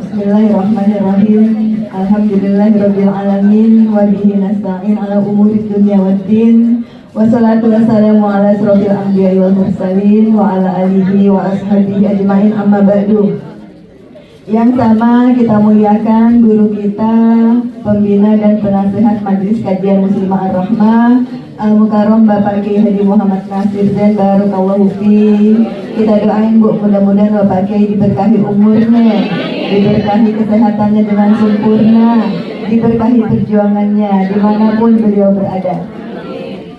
Bismillahirrahmanirrahim. Alhamdulillahirabbil alamin wa bihi nasta'in ala umurid dunya waddin. Wassalatu wassalamu ala asrofil anbiya'i wal mursalin wa ala alihi wa ashabihi ajmain, amma ba'du. Yang sama kita muliakan guru kita, pembina dan penasehat Majelis Kajian Muslimah Ar-Rahmah Al-Mukarram Bapak Kiai Haji Muhammad Nasir Zain Barakallahu fi. Kita doain Bu, mudah-mudahan Bapak Kiai diberkahi umurnya, diberkahi kesehatannya dengan sempurna, diberkahi perjuangannya dimanapun beliau berada.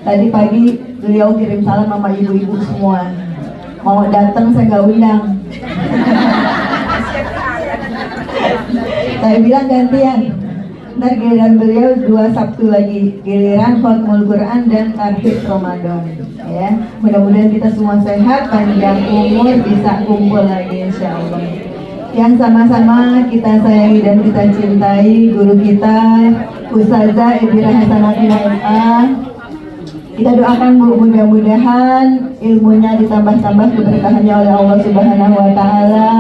Tadi pagi beliau kirim salam sama ibu-ibu semua, mau datang saya nggak undang. Saya bilang gantian, ntar giliran beliau 2 Sabtu lagi, giliran Khatmul Quran dan Tarhib Ramadan. Ya, mudah-mudahan kita semua sehat, panjang umur, bisa kumpul lagi insya Allah. Yang sama-sama kita sayangi dan kita cintai guru kita Ustazah Ebira Hasanatina MA. Kita doakan Bu, mudah-mudahan ilmunya ditambah-tambah keberkahannya oleh Allah Subhanahu wa Ta'ala,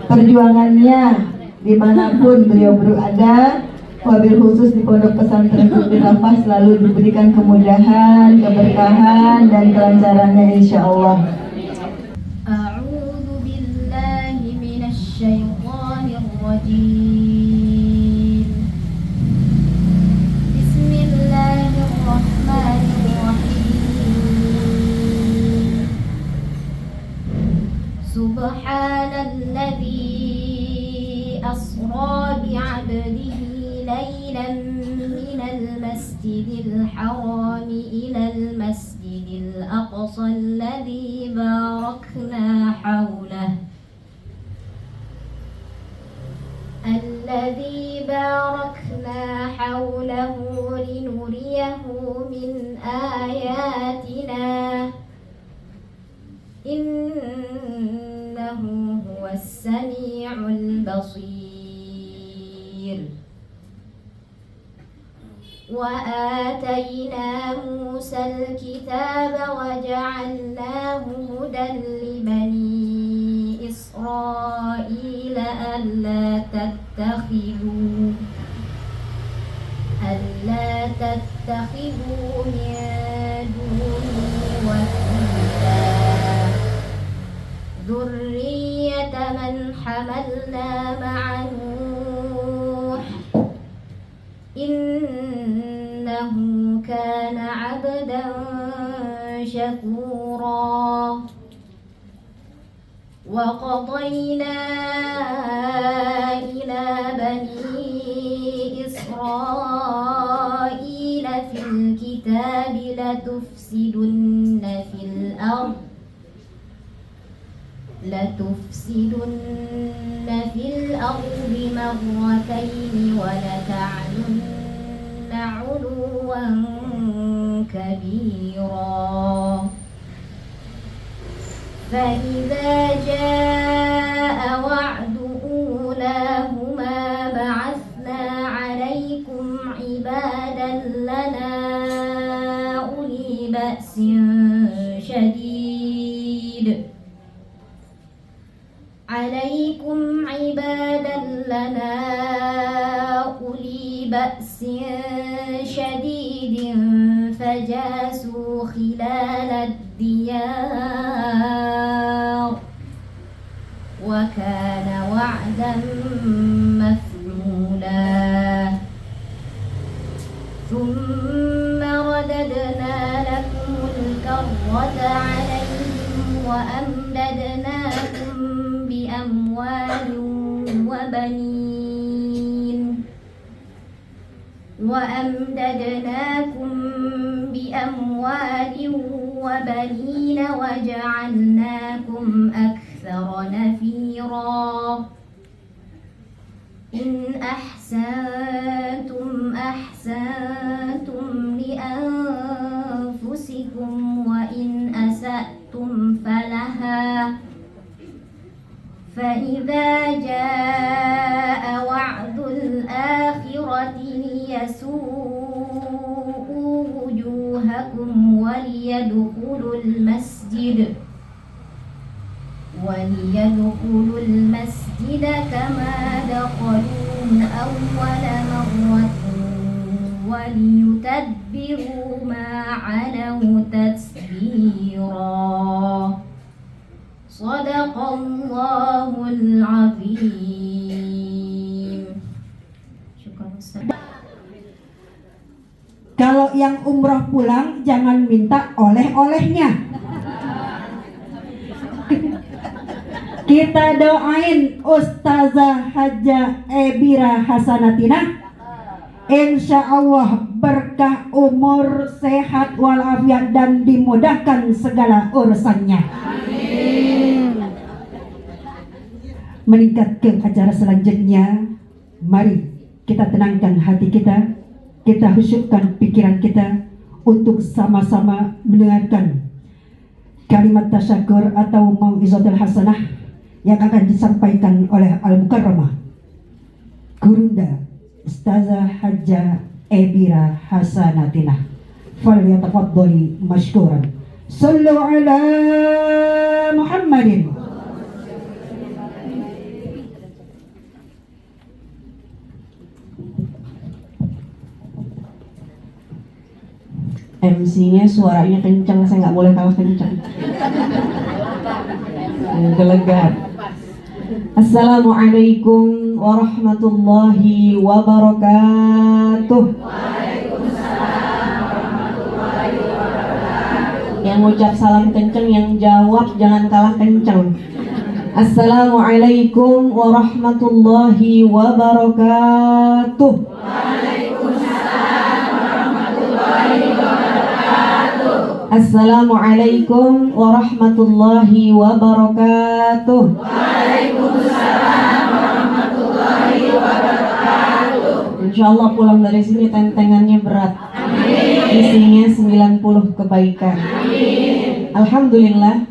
perjuangannya dimanapun beliau berada, wabil khusus di Pondok Pesantren Putri Rafah selalu diberikan kemudahan, keberkahan dan kelancarannya insya Allah. A'udzu billahi minasy syaithanir rajim. Bismillahirrahmanirrahim. Subhanalladzi asra bi'abdihi laylan minal masjidil haram ilal masjidil aqsa alladzi barakna hawlahu linuriyahu min ayatina innahu huwas sami'ul basir. Wa atayna Musal kitaba wa ja'alnahu hudan li bani Israila alla tattakhidhu min duni wakila dhurriyyata man hamalna ma'a Nuh innahu kana 'abdan syakura. Wa qadayna ila bani Israila fil kitabi latufsidunna fil ardi marrataini wa lata'lunna 'uluwan kabira. فإذا جاء وعد أولاهما بعثنا عليكم عبادا لنا أولي بأس شديد فجاسوا خلال الديار وكان وعدا مفعولا. ثم رددنا لكم الكرة عليهم وأمددناكم بأموال وبنين وجعلناكم أكثر نفيرا. إن أحسنتم أحسنتم لأنفسكم وإن أسأتم فلها. فإذا جاء وعد الآخرة ليسوءوا وجوهكم وليدخلوا المسجد وليدخلوا المسجد كما دخلوه أول مرة وليتبروا ما علوا تتبيرا. صدق الله العظيم. Kalau yang umroh pulang jangan minta oleh-olehnya. Kita doain Ustazah Haja Ebira Hasanatina, insya Allah berkah umur, sehat walafiat dan dimudahkan segala urusannya. Meningkat ke acara selanjutnya, mari kita tenangkan hati kita, kita khusyukkan pikiran kita untuk sama-sama mendengarkan kalimat tasyakur atau mau'izatul hasanah yang akan disampaikan oleh Al-Mukarramah Gurunda Ustazah Haja Ebira Hasanatina. Falyatafaddali mashkuran. Sallu ala Muhammadin. MC-nya suaranya kencang, saya nggak boleh kalah kencang. Gelegar. Assalamualaikum warahmatullahi wabarakatuh. Yang ngucap salam kencang, yang jawab jangan kalah kencang. Assalamualaikum warahmatullahi wabarakatuh. Assalamualaikum warahmatullahi wabarakatuh. Waalaikumsalam warahmatullahi wabarakatuh. Insyaallah pulang dari sini tentengannya berat. Amin. Isinya 90 kebaikan. Amin. Alhamdulillah.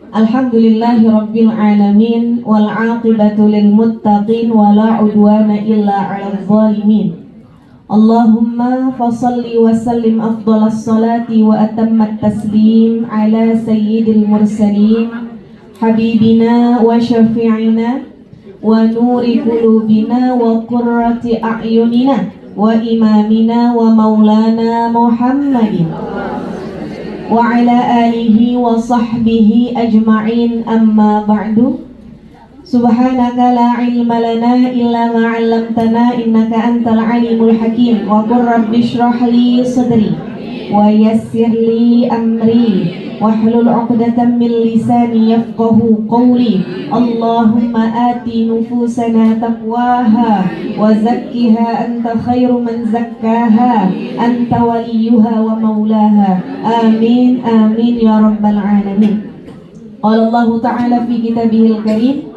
Alhamdulillahi rabbil alamin wal 'aqibatu lil muttaqin wala 'udwana illa 'alal zalimin. Allahumma fasalli wa sallim afdalas salati wa atammat taslim ala sayyidil mursalin habibina wa syafi'ina wa nuri qulubina wa qurrati a'yunina wa imamina wa maulana Muhammadin wa ala alihi wa sahbihi ajma'in, amma ba'du. Subhanaka la ilma lana illa ma 'allamtana innaka antal alimul hakim. Wa qur rabbi shrah li sadri wa yassir li amri wahlul 'uqdatam min lisani yafqahu qawli. Allahumma ati nufusana taqwaha wa zakkiha anta khairu man zakkaha anta waliyuha wa maulaha. Amin amin ya rabbal alamin. Qala Allah ta'ala fi kitabihil karim,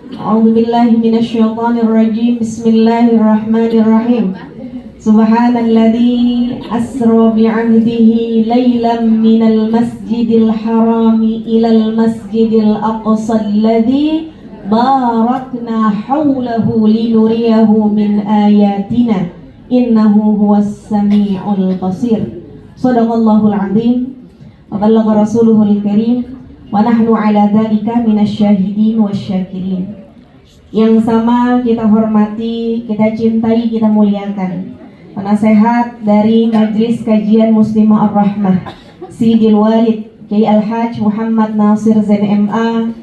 A'udzu billahi minasyaitonir rajim. Bismillahirrahmanirrahim. Subhanalladzi asra bi'abdihi lailan minal masjidil harami ilal masjidil aqsa alladzi barakna haulahu linuriyahu min ayatina innahu huwas samiul basir. Shadaqallahul azim wa ballagha rasuluhul karim wa nahnu ala dzalika minasyahidin wasyakirin. Yang sama kita hormati, kita cintai, kita muliakan penasehat dari Majelis Kajian Muslimah Ar-Rahmah Sidil Walid Kiai Al-Hajj Muhammad Nasir Zain MA,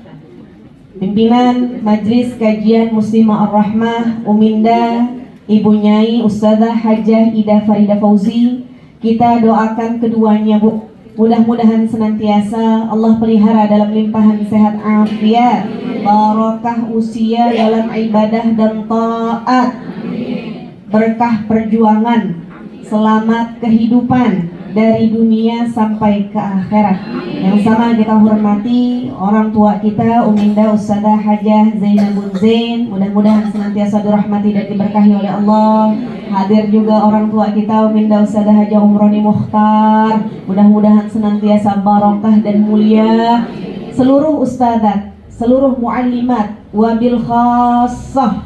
pimpinan Majelis Kajian Muslimah Ar-Rahmah Uminda Ibu Nyai Ustazah Hajah Ida Farida Fauzi. Kita doakan keduanya, Bu, mudah-mudahan senantiasa Allah pelihara dalam limpahan sehat afiat, barakah usia dalam ibadah dan taat, berkah perjuangan, selamat kehidupan dari dunia sampai ke akhirat. Yang sama kita hormati orang tua kita Uminda Ustazah Hajah Zainabun Zain, mudah-mudahan senantiasa dirahmati dan diberkahi oleh Allah. Hadir juga orang tua kita Uminda Ustazah Hajah Umroni Mukhtar, mudah-mudahan senantiasa barakah dan mulia. Seluruh ustadzat, seluruh muallimat, wabil khassah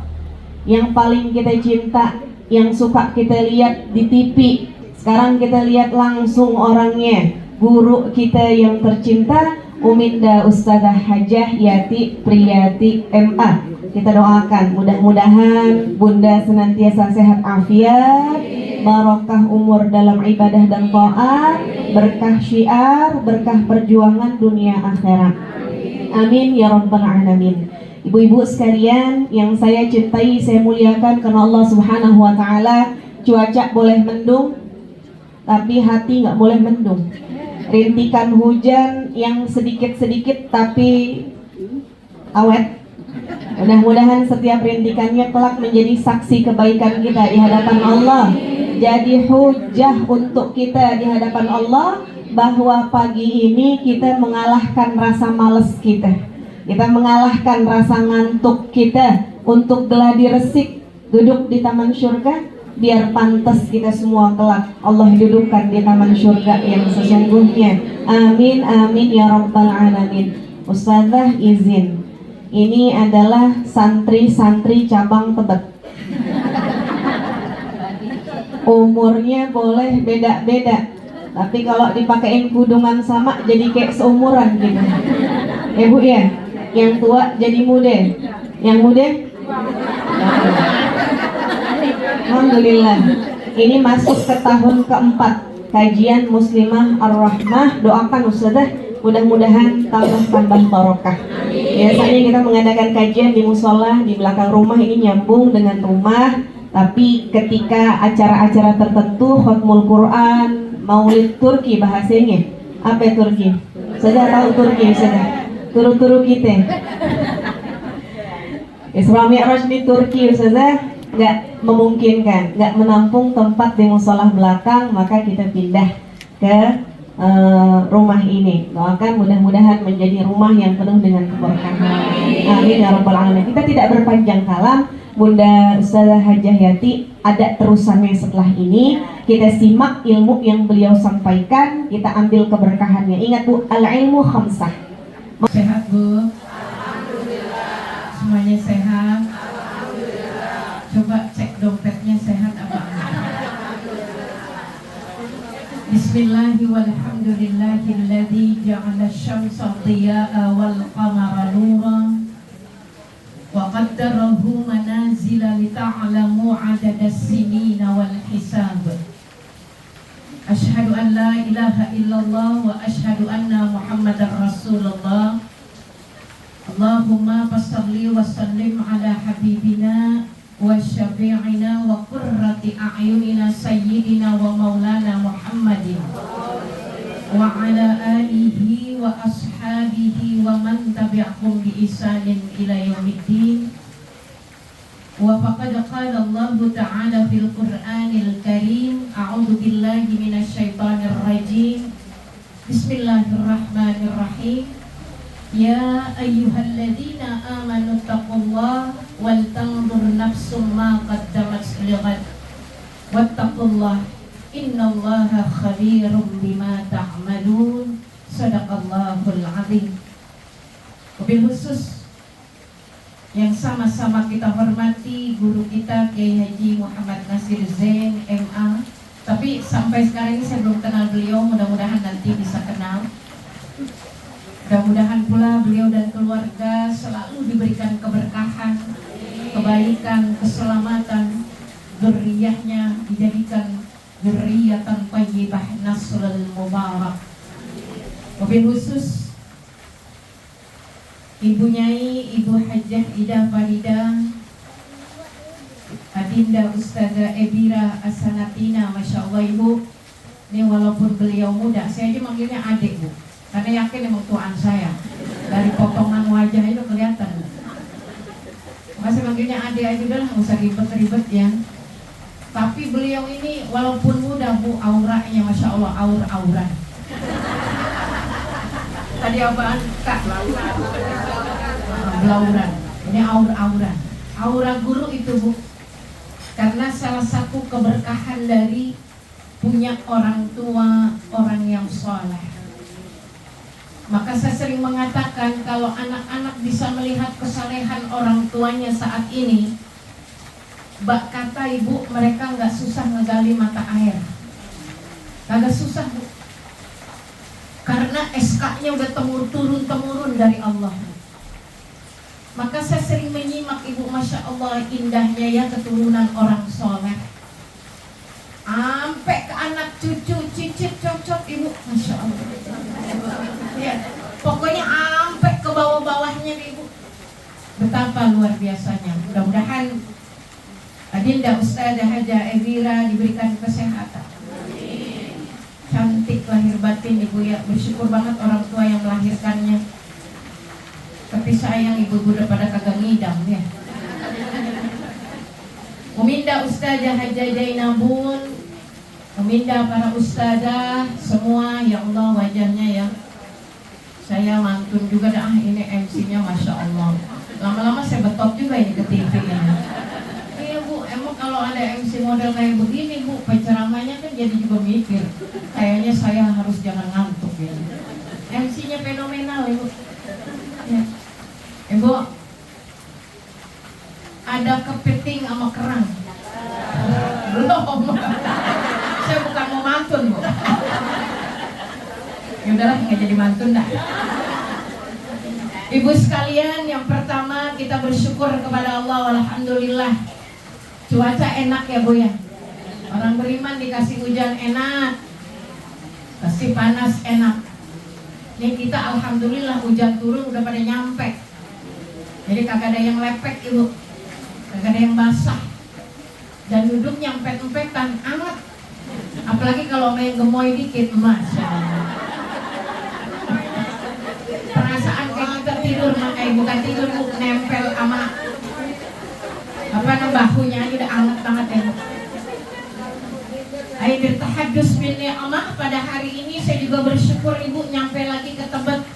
yang paling kita cinta, yang suka kita lihat di TV, sekarang kita lihat langsung orangnya, guru kita yang tercinta Uminda Ustazah Hajah Yati Priyati MA. Kita doakan mudah-mudahan Bunda senantiasa sehat afiat, barokah umur dalam ibadah dan taat, berkah syiar, berkah perjuangan dunia akhirat. Amin ya rabbal alamin. Ibu-ibu sekalian yang saya cintai, saya muliakan karena Allah Subhanahu wa taala, cuaca boleh mendung tapi hati nggak boleh mendung. Rintikan hujan yang sedikit-sedikit tapi awet. Mudah-mudahan setiap rintikannya kelak menjadi saksi kebaikan kita di hadapan Allah. Jadi hujah untuk kita di hadapan Allah bahwa pagi ini kita mengalahkan rasa malas kita. Kita mengalahkan rasa ngantuk kita untuk geladi resik duduk di taman surga. Biar pantas kita semua kelak Allah dudukkan di taman surga yang sesungguhnya. Amin amin ya rabbal alamin. Ustazah izin, ini adalah santri-santri cabang Tebet. Umurnya boleh beda-beda, tapi kalau dipakein kudungan sama jadi kayak seumuran gitu. Bu ya, yang tua jadi muda, yang muda alhamdulillah. Ini masuk ke tahun keempat kajian Muslimah Ar-Rahmah. Doakan Ustazah mudah-mudahan tambah barokah. Biasanya kita mengadakan kajian di musola di belakang rumah, ini nyambung dengan rumah. Tapi ketika acara-acara tertentu, khatmul Quran, maulid Turki bahasanya apa Turki? Saya tahu Turki, saya turu-turu kita. Isra Mi'raj di Turki, Ustazah nggak memungkinkan, nggak menampung tempat di musola belakang, maka kita pindah ke rumah ini. Doakan mudah-mudahan menjadi rumah yang penuh dengan keberkahan. Amin ya rabbal alamin. Kita tidak berpanjang kalam. Bunda Ustazah Hajah Yati ada terusannya setelah ini. Kita simak ilmu yang beliau sampaikan, kita ambil keberkahannya. Ingat Bu, al-ilmu khamsah. Sehat Bu? Alhamdulillah. Semuanya sehat? Alhamdulillah. Coba cek dompetnya sehat apa enggak? Bismillahi walhamdulillahilladzi ja'ala asy-syamsa dhiya'a wal qamara nuran wa qaddarahu manazila lita'lamu 'adada as-sinina wal hisab. Asyhadu an la ilaha illallah wa asyhadu anna Muhammadar Rasulullah. Allahumma fassalli wa sallim ala habibina wa syafi'ina wa qurrati a'yunina sayyidina wa maulana Muhammadin wa ala alihi wa ashabihi wa man tabi'ahum bi ihsanin ila yaumiddin. Wa faqad qala Allah ta'ala fil Qur'anil Karim, a'udzu billahi minasy syaithanir rajim. Bismillahirrahmanirrahim. Ya ayyuhalladzina amanu taqullaha wal tanzur nafsum ma qaddamat lighad wattaqullaha innallaha khabirum bima ta'malun. Shadaqallahul azim. Wabil khusus yang sama-sama kita hormati guru kita Kiai Haji Muhammad Nasir Zain MA. Tapi sampai sekarang ini saya belum kenal beliau, mudah-mudahan nanti bisa kenal. Mudah-mudahan pula beliau dan keluarga selalu diberikan keberkahan, kebaikan, keselamatan, dzurriyyahnya dijadikan dzurriyyatan thayyibah nasrul mubarak. Wabil khusus Ibu Nyai, Ibu Hajah Ida Farida, Adinda Ustazah Ebira Asanatina, Masya Allah Ibu. Ini walaupun beliau muda, saya aja manggilnya adik Bu, karena yakin emang tuaan saya. Dari potongan wajah itu kelihatan. Masih manggilnya adik aja udah, nggak usah ribet-ribet ya. Tapi beliau ini walaupun muda Bu, auranya Masya Allah, aura-aura. Tadi apaan? Kak? Belauran. Ini aura-aura. Aura guru itu Bu, karena salah satu keberkahan dari punya orang tua, orang yang soleh. Maka saya sering mengatakan kalau anak-anak bisa melihat kesalehan orang tuanya saat ini, kata ibu, mereka nggak susah ngegali mata air, kagak susah Bu. karena SK-nya udah turun-temurun dari Allah. Maka saya sering menyimak ibu, Masya Allah indahnya ya keturunan orang soleh, sampai ke anak cucu, cicit, cocok ibu, Masya Allah ya, pokoknya sampai ke bawah-bawahnya nih ibu. Betapa luar biasanya. Mudah-mudahan Adinda Ustazah Haja Evira diberikan kesehatan, cantik lahir batin ibu ya. Bersyukur banget orang tua yang melahirkannya. Tapi sayang ibu-ibu udah pada kagak ngidam ya. Uminda Ustazah Haja Jainabun, uminda para ustazah semua, ya Allah wajahnya ya. Saya mantun juga dah, ini MC-nya Masya Allah. Lama-lama saya betot juga ini ke TV ini. Iya bu, emang kalau ada MC model kayak begini bu, penceramanya kan jadi juga mikir, kayaknya saya harus jangan ngantuk ya. MC-nya fenomenal ibu ya. Ibu, ada kepiting sama kerang? Belum. Saya bukan mau mantun bu. Ya udahlah, nggak jadi mantun dah. Ibu sekalian, yang pertama kita bersyukur kepada Allah, alhamdulillah. Cuaca enak ya bu ya. Orang beriman dikasih hujan enak, kasih panas enak. Ini kita alhamdulillah hujan turun udah pada nyampe. Jadi kagak ada yang lepek ibu, kagak ada yang basah. Dan duduk nyempet-empetan, anget. Apalagi kalau main gemoy dikit, Masya Allah. Perasaan kayak kita tidur, makanya bukan tidur bu, nempel sama apa namanya bahunya aja udah anget banget ya bu. Ayo bertahadus bin ni'amah. Pada hari ini saya juga bersyukur ibu nyampe lagi ke Tebet.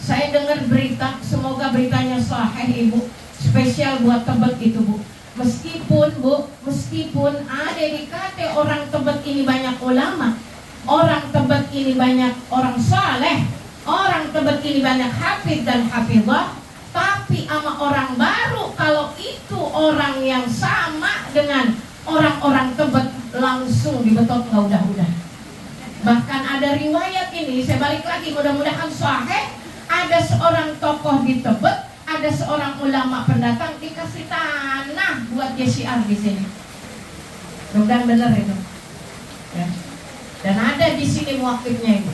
Saya dengar berita, semoga beritanya sahih ibu, spesial buat Tebet itu bu. Meskipun ada dikata orang Tebet ini banyak ulama, orang Tebet ini banyak orang saleh, orang Tebet ini banyak hafid dan hafizah, tapi sama orang baru, kalau itu orang yang sama dengan orang-orang Tebet langsung dibetot nggak udah-udah. Bahkan ada riwayat ini, saya balik lagi mudah-mudahan sahih, ada seorang tokoh di Tebet, ada seorang ulama pendatang dikasih tanah buat dia syiar di sini. Mudah-mudahan benar itu. Ya. Dan ada di sini muwakifnya itu.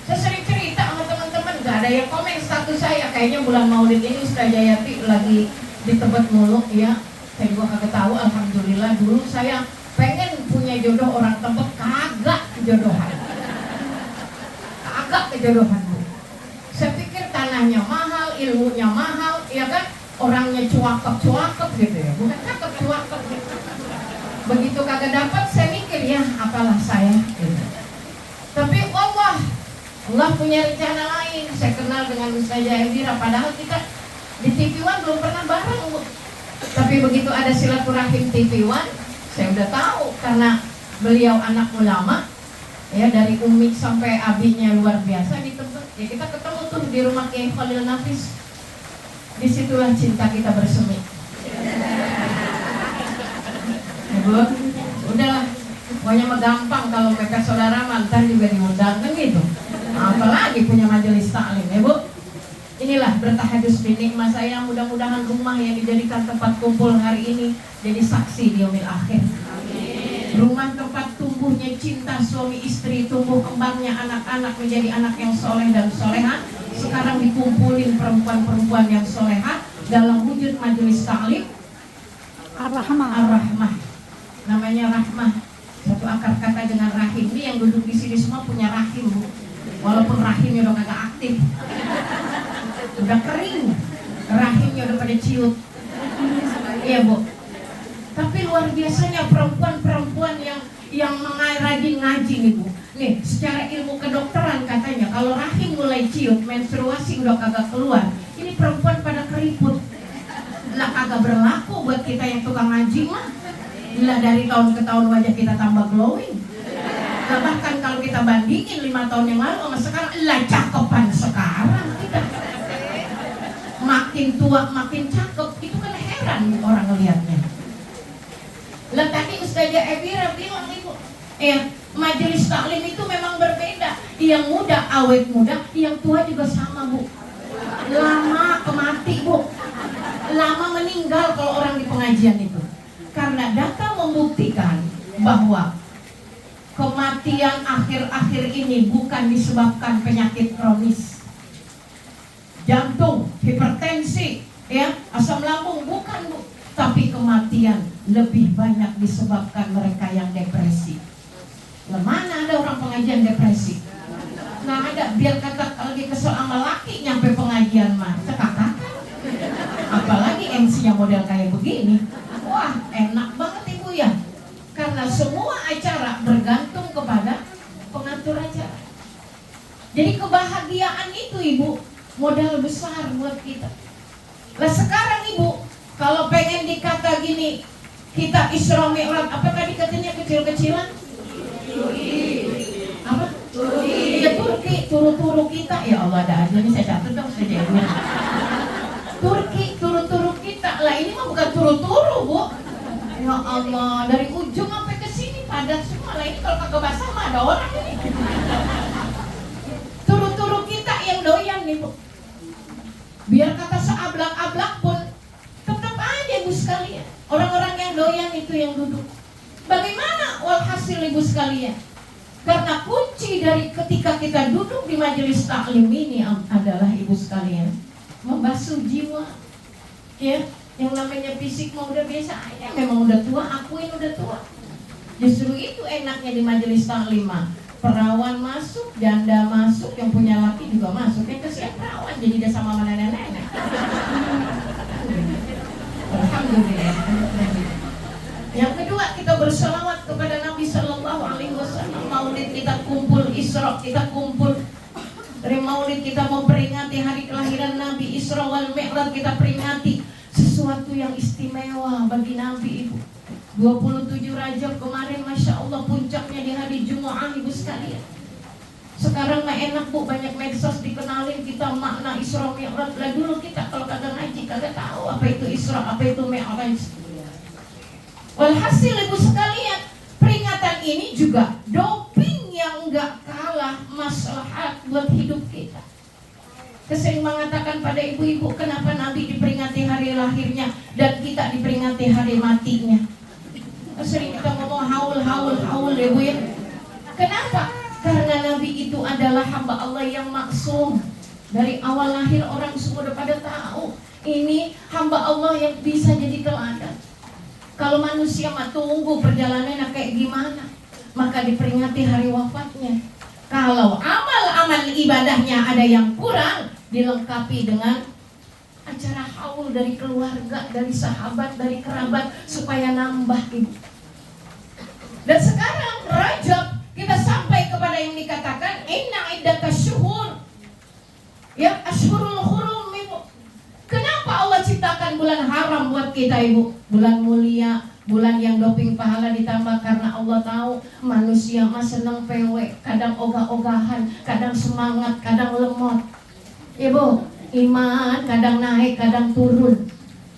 Saya sering cerita sama teman-teman, gak ada yang komen status saya. Kayaknya bulan Maulid ini Ustazah Yati lagi di Tebet mulu ya. Saya juga kagak tahu, alhamdulillah. Dulu saya pengen punya jodoh orang Tebet, kagak kejodohan. Kagak kejodohan. Saya pikir tanahnya mahal, ilmunya mahal, ya kan? Orangnya cuakep gitu ya. Bukan cakep, cuakep gitu. Begitu kagak dapat, saya mikir ya apalah saya gitu. Tapi Allah punya rencana lain. Saya kenal dengan Ustazah Evira, padahal kita di TV One belum pernah bareng bu. Tapi begitu ada silaturahim TV One, saya udah tahu karena beliau anak ulama ya, dari umi sampai abinya luar biasa di Tebet. Ya kita ketemu tuh di rumah Kiai Khalil Nafis. Disitulah cinta kita bersemi. Ya bu, udahlah, pokoknya mah gampang kalau mereka saudara mantan juga diundang kan gitu. Apalagi punya majelis taklim ya bu. Inilah bertahadus bin nikmah saya. Mudah-mudahan rumah yang dijadikan tempat kumpul hari ini jadi saksi di yaumil akhir. Rumah tempat tumbuhnya cinta suami istri, tumbuh kembangnya anak-anak menjadi anak yang soleh dan soleha. Sekarang dikumpulin perempuan-perempuan yang soleha dalam wujud majelis taklim Ar-Rahmah. Namanya rahmah, satu akar kata dengan rahim. Ini yang duduk di sini semua punya rahim bu. Walaupun rahimnya udah kagak aktif, udah kering, rahimnya udah pada ciut. Iya bu. Tapi luar biasanya perempuan-perempuan yang rajin ngaji nih bu. Nih secara ilmu kedokteran katanya kalau rahim mulai ciut, menstruasi udah kagak keluar, ini perempuan pada keriput. Lah kagak berlaku buat kita yang tukang ngaji mah. Lah dari tahun ke tahun wajah kita tambah glowing. Nah, bahkan kalau kita bandingin 5 tahun yang lalu sama sekarang, lah cakepan sekarang kita. Makin tua makin cakep, itu kan heran orang ngelihatnya. Lah tadi Ustazah Evira bilang ibu, majelis taklim itu memang berbeda. Yang muda awet muda, yang tua juga sama Bu. Lama kemati Bu. Lama meninggal kalau orang di pengajian itu. Karena data membuktikan bahwa kematian akhir-akhir ini bukan disebabkan penyakit kronis, jantung, hipertensi, ya, asam lambung, bukan Bu. Tapi kematian lebih banyak disebabkan mereka yang depresi. Mana ada orang pengajian depresi? Nggak ada. Biar kata lagi kesel sama laki nyampe pengajian mah cekak. Apalagi MC-nya model kayak begini. Wah, enak banget Ibu ya. Karena semua acara bergantung kepada pengatur acara. Jadi kebahagiaan itu Ibu modal besar buat kita. Nah sekarang Ibu, kalau pengen dikata gini, kita Isra Mi'raj, apa tadi katanya kecil-kecilan? Apa? Ya Turki, turu-turu kita. Ya Allah, ada aja nih, saya catat dong sejauhnya. Turki, turu-turu kita. Lah ini mah bukan turu-turu Bu. Ya Allah, dari ujung sampai ke sini padat semua. Lah ini kalau kagak basah mah ada orang ini. Turu-turu kita yang doyan nih Bu. Biar kata seablak-ablak pun tetap aja Ibu sekalian. Orang-orang yang doyan itu yang duduk. Bagaimana walhasil Ibu sekalian? Karena kunci dari ketika kita duduk di majelis taklim ini adalah Ibu sekalian, membasuh jiwa. Ya, yang namanya fisik mau udah biasa aja, memang udah tua, akuin udah tua. Justru itu enaknya di majelis taklim. Perawan masuk, janda masuk, yang punya laki juga masuk. Yang kesian perawan jadi dia sama nenek-nenek. Alhamdulillah. Yang kedua, kita berselawat kepada Nabi Sallallahu Alaihi Wasallam. Maulid kita kumpul, Isra kita kumpul. Dari Maulid kita memperingati hari kelahiran Nabi. Isra wal Mi'raj kita peringati sesuatu yang istimewa bagi Nabi Ibu. 27 Rajab kemarin, Masya Allah, puncaknya di hari Jumat Ibu sekalian. Sekarang mah enak Bu, banyak medsos dikenalin kita makna Isra Mi'raj. Lah dulu kita kalau kagak ngaji kagak tahu apa itu Isra, apa itu Mi'raj. Walhasil Ibu sekalian, peringatan ini juga doping yang enggak kalah maslahat buat hidup kita. Sering mengatakan pada ibu-ibu, kenapa Nabi diperingati hari lahirnya dan kita diperingati hari matinya. Sering kita ngomong haul ya Bu ya. Kenapa? Karena Nabi itu adalah hamba Allah yang maksum. Dari awal lahir orang semua udah pada tahu ini hamba Allah yang bisa jadi teladan. Kalau manusia mah tunggu perjalanannya kayak gimana, maka diperingati hari wafatnya. Kalau amal-amal ibadahnya ada yang kurang, dilengkapi dengan acara haul dari keluarga, dari sahabat, dari kerabat supaya nambah Ibu. Dan sekarang Rajab kita sampai kepada yang dikatakan inna iddatasy syuhur ya asyhurul hurum Ibu. Kenapa Allah ciptakan bulan haram buat kita Ibu? Bulan mulia, bulan yang doping pahala ditambah karena Allah tahu manusia mah seneng pewe, kadang ogah-ogahan, kadang semangat, kadang lemot. Ibu, iman kadang naik, kadang turun.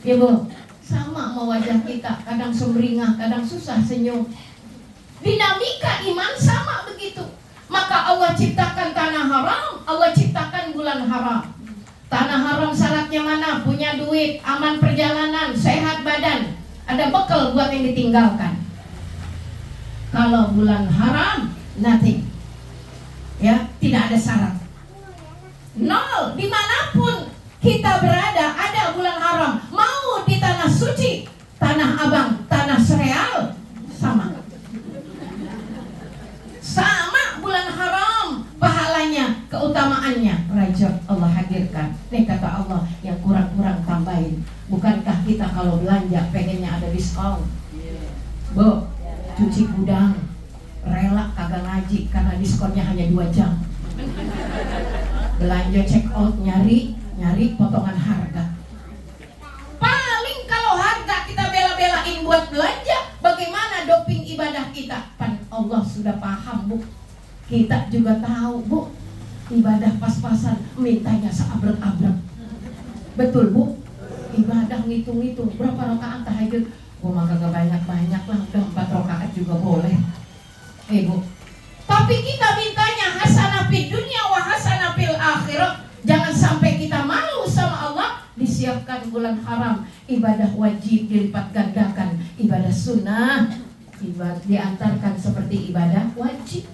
Ibu, sama mau wajah kita, kadang sumringah, kadang susah senyum. Dinamika iman sama begitu. Maka Allah ciptakan tanah haram, Allah ciptakan bulan haram. Tanah haram syaratnya mana? Punya duit, aman perjalanan, sehat badan, ada bekal buat yang ditinggalkan. Kalau bulan haram, nothing. Ya, tidak ada syarat. Nol, dimanapun kita berada ada bulan haram. Mau di tanah suci, tanah abang, tanah sereal, sama. Sama bulan haram, pahalanya, keutamaannya. Rajab Allah hadirkan. Nih kata Allah, yang kurang-kurang tambahin. Bukankah kita kalau belanja pengennya ada diskon? Bu, cuci gudang, rela kagak ngaji karena diskonnya hanya 2 jam. Belanja check out, nyari potongan harga. Paling kalau harga kita bela-belain buat belanja, bagaimana doping ibadah kita? Pan Allah sudah paham Bu. Kita juga tahu Bu, ibadah pas-pasan, mintanya seabrek-abrek. Betul Bu? Ibadah ngitung-ngitung berapa rakaat tahajud? Gua mah kagak banyak-banyak lah, udah 4 rakaat juga boleh. Bu, Tapi kita mintanya hasanah fid dunya wa hasanah fil akhirah. Jangan sampai kita malu sama Allah. Disiapkan bulan haram, ibadah wajib dilipat gandakan, ibadah sunnah diantarkan seperti ibadah wajib.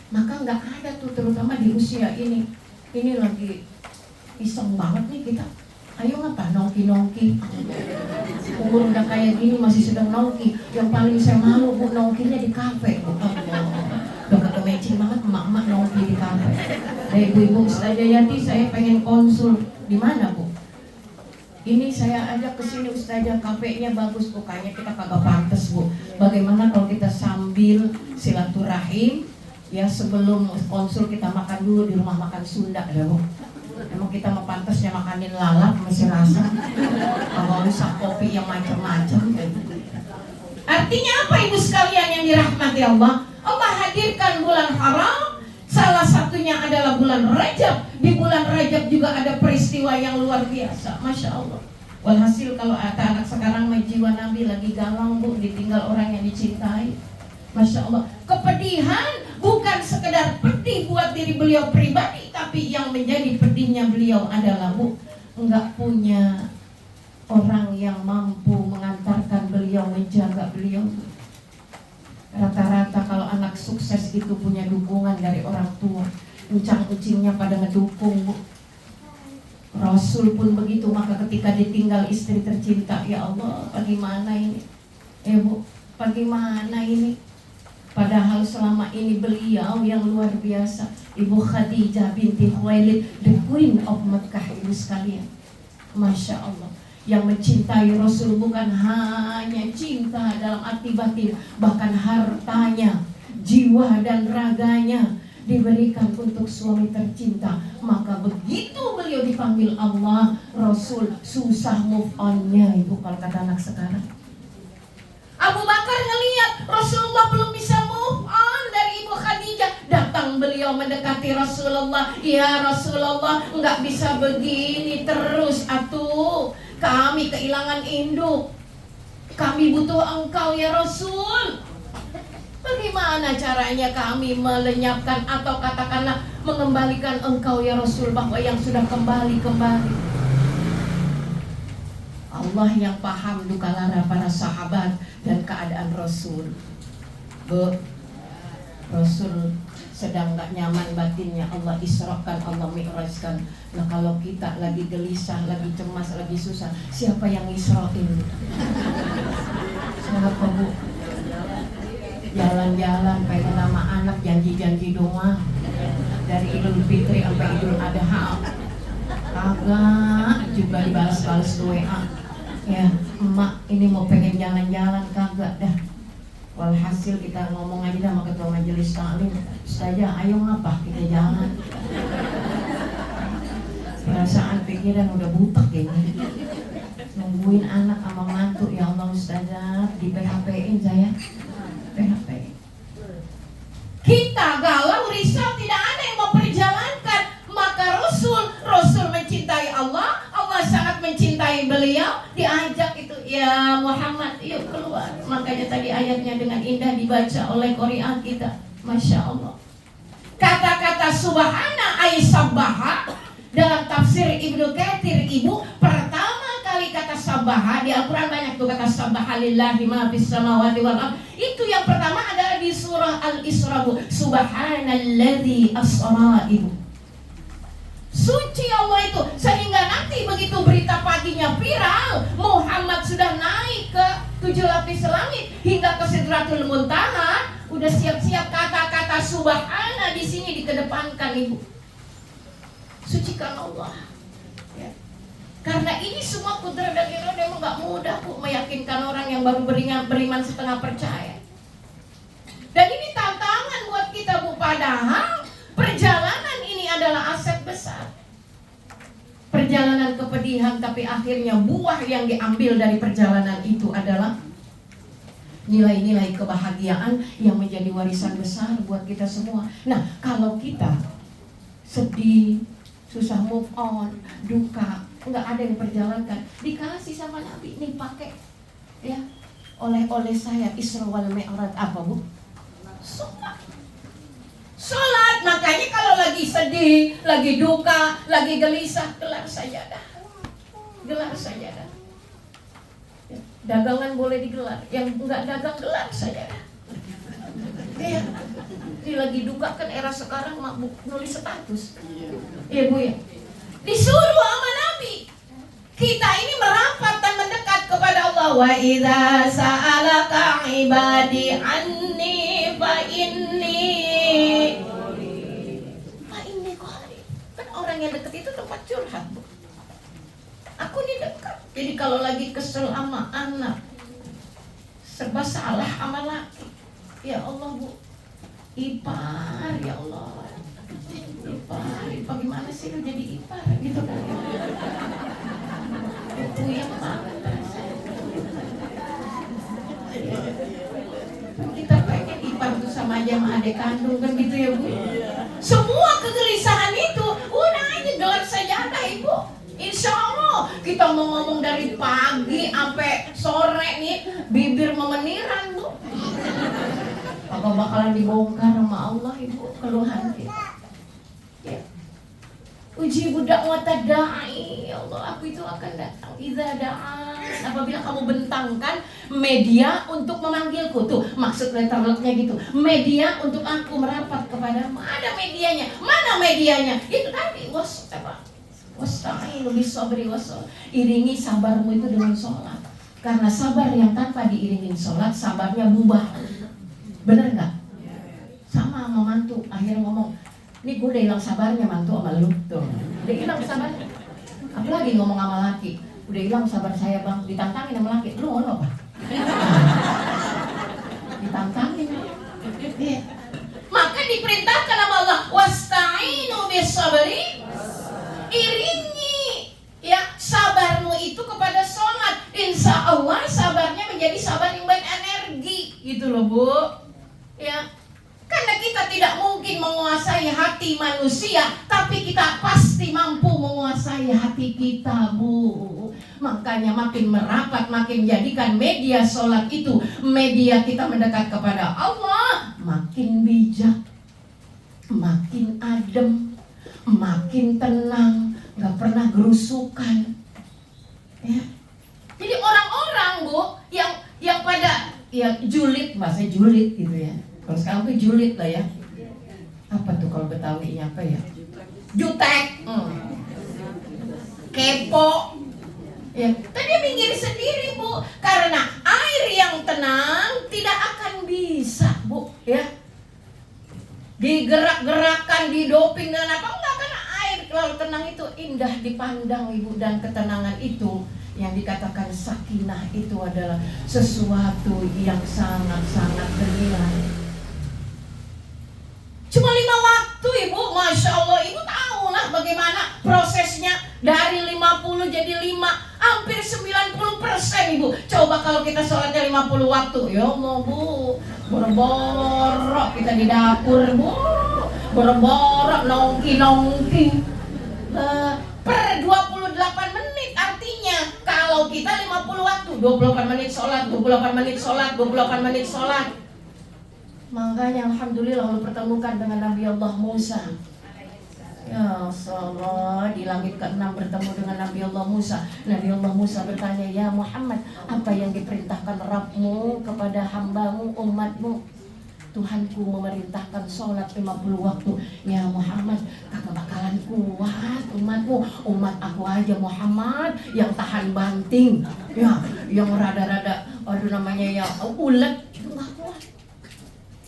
Maka nggak ada tuh, terutama di usia ini lagi iseng banget nih kita. Ayo ngapa nongki-nongki. Umur udah kayak gini masih sedang nongki. Yang paling saya malu bu, nongkinya di kafe. Udah kata matching banget emak-emak nongki di kafe. Ibu-ibu Ustazah Yati, saya pengen konsul. Di mana bu? Ini saya ajak ke sini Ustazah, kafenya bagus bu. Kayaknya kita kagak pantas bu. Bagaimana kalau kita sambil silaturahim, ya sebelum konsul kita makan dulu di rumah makan Sunda ya bu. Emang kita mau pantasnya makanin lalap masih rasa. Kalau rusak kopi yang macam-macam. Artinya apa ibu sekalian yang dirahmati Allah? Allah hadirkan bulan haram. Salah satunya adalah bulan Rajab. Di bulan Rajab juga ada peristiwa yang luar biasa. Masya Allah. Walhasil kalau anak sekarang jiwa Nabi lagi galau bu, ditinggal orang yang dicintai. Masya Allah. Kepedihan bukan sekedar pedih buat diri beliau pribadi, tapi yang menjadi pedihnya beliau adalah bu, enggak punya orang yang mampu mengantarkan beliau, menjaga beliau. Rata-rata kalau anak sukses itu punya dukungan dari orang tua, uncang-uncingnya pada ngedukung bu. Rasul pun begitu, maka ketika ditinggal istri tercinta, ya Allah, bagaimana ini? Bu, bagaimana ini? Padahal selama ini beliau yang luar biasa, Ibu Khadijah binti Khuwailid, the Queen of Mekah, ibu sekalian. Masya Allah. Yang mencintai Rasul bukan hanya cinta dalam arti batin, bahkan hartanya, jiwa dan raganya diberikan untuk suami tercinta. Maka begitu beliau dipanggil Allah, Rasul susah move on-nya ibu, kalau kata anak sekarang. Abu Bakar ngelihat Rasulullah belum bisa move on dari Ibu Khadijah. Datang beliau mendekati Rasulullah. Ya Rasulullah, enggak bisa begini terus atuh. Kami kehilangan induk. Kami butuh engkau ya Rasul. Bagaimana caranya kami melenyapkan atau katakanlah mengembalikan engkau ya Rasul, bahwa yang sudah kembali. Allah yang paham duka lara para sahabat dan keadaan Rasul. Rasul sedang gak nyaman batinnya, Allah isrokan, Allah mi'rajkan. Nah kalau kita lagi gelisah, lagi cemas, lagi susah, siapa yang isrokin? Siapa bu? Jalan-jalan pengen nama anak, janji-janji doang. Dari Idul Fitri sampai Idul Adha, kagak juga dibalas-balas WA. Ya, emak ini mau pengen jalan-jalan, kagak dah. Walhasil kita ngomong aja sama ketua majelis taklim, Ustazah ayo ngapa kita jalan. Perasaan pikiran udah butek ini. Nungguin anak sama mantu, ya Allah Ustazah, di PHP-in saya. PHP. Kita galau, risau, tidak ada yang mau perjalankan. Maka Rasul mencintai Allah, Allah sangat mencintai beliau. Diajak itu, ya Muhammad, yuk keluar. Makanya tadi ayatnya dengan indah dibaca oleh Qari'ah kita. Masya Allah. Kata-kata subhana ay sabbaha dalam tafsir Ibnu Katsir, ibu, pertama kali kata sabbaha di Al-Quran banyak tuh kata sabbaha lillahi ma fis samawati wal ardh. Itu yang pertama adalah di surah Al-Isra, subhanalladzi asra, ibu. Suci Allah itu, sehingga nanti begitu berita paginya viral, Muhammad sudah naik ke 7 lapis langit hingga ke Sidratul Muntaha, udah siap-siap kata-kata subhana di sini dikedepankan ibu. Sucikan Allah. Ya. Karena ini semua kudrat dan iroda emang gak mudah bu, meyakinkan orang yang baru beriman setengah percaya. Dan ini tantangan buat kita bu, padahal perjalanan ini adalah aset besar. Perjalanan kepedihan, tapi akhirnya buah yang diambil dari perjalanan itu adalah nilai-nilai kebahagiaan yang menjadi warisan besar buat kita semua. Nah, kalau kita sedih, susah move on, duka, nggak ada yang perjalankan, dikasih sama Nabi, nih pakai ya, oleh saya Isra wal Mi'raj, apa bu? Sholat, makanya kalau lagi sedih, lagi duka, lagi gelisah, gelar sajadah. Gelar sajadah. Dagangan boleh digelar, yang enggak dagang gelar sajadah. Iya. Ini lagi duka kan era sekarang mabuk nulis status. Iya Bu ya. Disuruh sama Nabi. Kita ini merapat dan mendekat kepada Allah. Wa idza sa'alaka ibadi anni fa inni qarib. Kan orang yang dekat itu tempat curhat, Bu. Aku ini dekat. Jadi kalau lagi kesel sama anak, serba salah sama laki, ya Allah Bu, ipar ya Allah, ipar gimana sih lu jadi ipar gitu kan? Itu yang banget kita pengen ipar itu sama aja sama adik kandung kan gitu ya Bu. Semua kegelisahan itu udah aja gelar sajadah Ibu. Insya Allah kita mau ngomong dari pagi sampai sore nih bibir memeniran Bu. Apa bakalan dibongkar sama Allah Ibu keluhan kita. Ya. Uji budak wata da'i, ya Allah, aku itu akan datang. Idza da'an, apabila kamu bentangkan media untuk memanggilku. Tuh maksud letterleknya gitu. Media untuk aku merapat kepadamu. Ada medianya. Mana medianya? Itu tadi wasta'inu bis-sabri was-shalah. Iringi sabarmu itu dengan sholat. Karena sabar yang tanpa diiringin sholat, sabarnya bubar. Bener nggak? Sama sama mantu, akhirnya ngomong, ini gue udah hilang sabarnya mantu sama lu tuh. Udah hilang sabarnya. Apalagi ngomong sama laki, udah hilang sabar saya bang. Ditantangin sama laki, lu ngomong apa? Ditantangin. Ya. Maka diperintahkan sama Allah, wasta'inu bis-sabri. Iringi ya sabarmu itu kepada sholat. Insya Allah sabarnya menjadi sabar yang berenergi gitu loh Bu. Ya, karena kita tidak mungkin menguasai hati manusia, tapi kita pasti mampu menguasai hati kita Bu. Makanya makin merapat, makin jadikan media sholat itu media kita mendekat kepada Allah, makin bijak, makin adem, makin tenang, gak pernah gerusukan. Ya. Jadi orang-orang Bu yang pada ya julid, bahasa julid gitu ya. Kalau sekarang tuh julid lah ya. Apa tuh kalau Betawinya apa ya? Jutek, kepo. Ya, tadi minggir sendiri Bu, karena air yang tenang tidak akan bisa Bu ya. Digerak-gerakan, didoping dan apa enggak, karena air laut tenang itu indah dipandang Ibu, dan ketenangan itu yang dikatakan sakinah itu adalah sesuatu yang sangat-sangat bernilai. Cuma 5 waktu Ibu, Masya Allah, Ibu tahu lah bagaimana prosesnya dari 50 jadi 5, hampir 90% Ibu. Coba kalau kita sholatnya 50 waktu, ya mau Bu, boro-boro kita di dapur Bu, boro-boro nongki-nongki per 28 menit. Artinya kalau kita 50 waktu, 28 menit sholat, 28 menit sholat, 28 menit sholat. Makanya Alhamdulillah Allah pertemukan dengan Nabi Allah Musa. Ya Allah, di langit ke-6 bertemu dengan Nabi Allah Musa. Nabi Allah Musa bertanya, ya Muhammad, apa yang diperintahkan Rabbmu kepada hambamu, umatmu? Tuhanku memerintahkan sholat 50 waktu. Ya Muhammad, kagak bakalan kuat umatmu. Umat aku aja Muhammad yang tahan banting, ya, yang rada-rada aduh namanya ya ulet, itu gak kuat.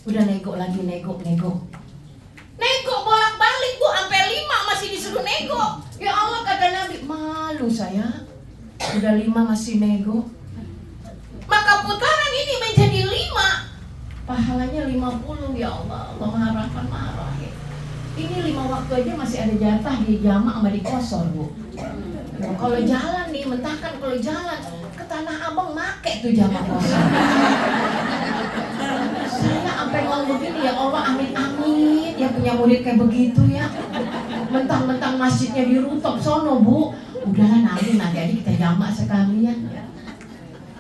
Udah nego lagi, nego bolak-balik Bu, sampai 5 masih disuruh nego. Ya Allah, kata Nabi, malu saya, udah 5 masih nego. Maka putaran ini menjadi 5, pahalanya 50. Ya Allah, Allah Maha Rahman Maha Rahim. Ini 5 waktu aja masih ada jatah di jamaah sama di kosor Bu. Kalau jalan nih, mentahkan kalau jalan ke Tanah Abang make tuh jamaah kosor. Saya sampai ngomong begini, ya Allah, amin-amin ya punya murid kayak begitu ya. Mentang-mentang masjidnya di rooftop sono Bu. Udahlah nanti aja kita jamak sekalian ya.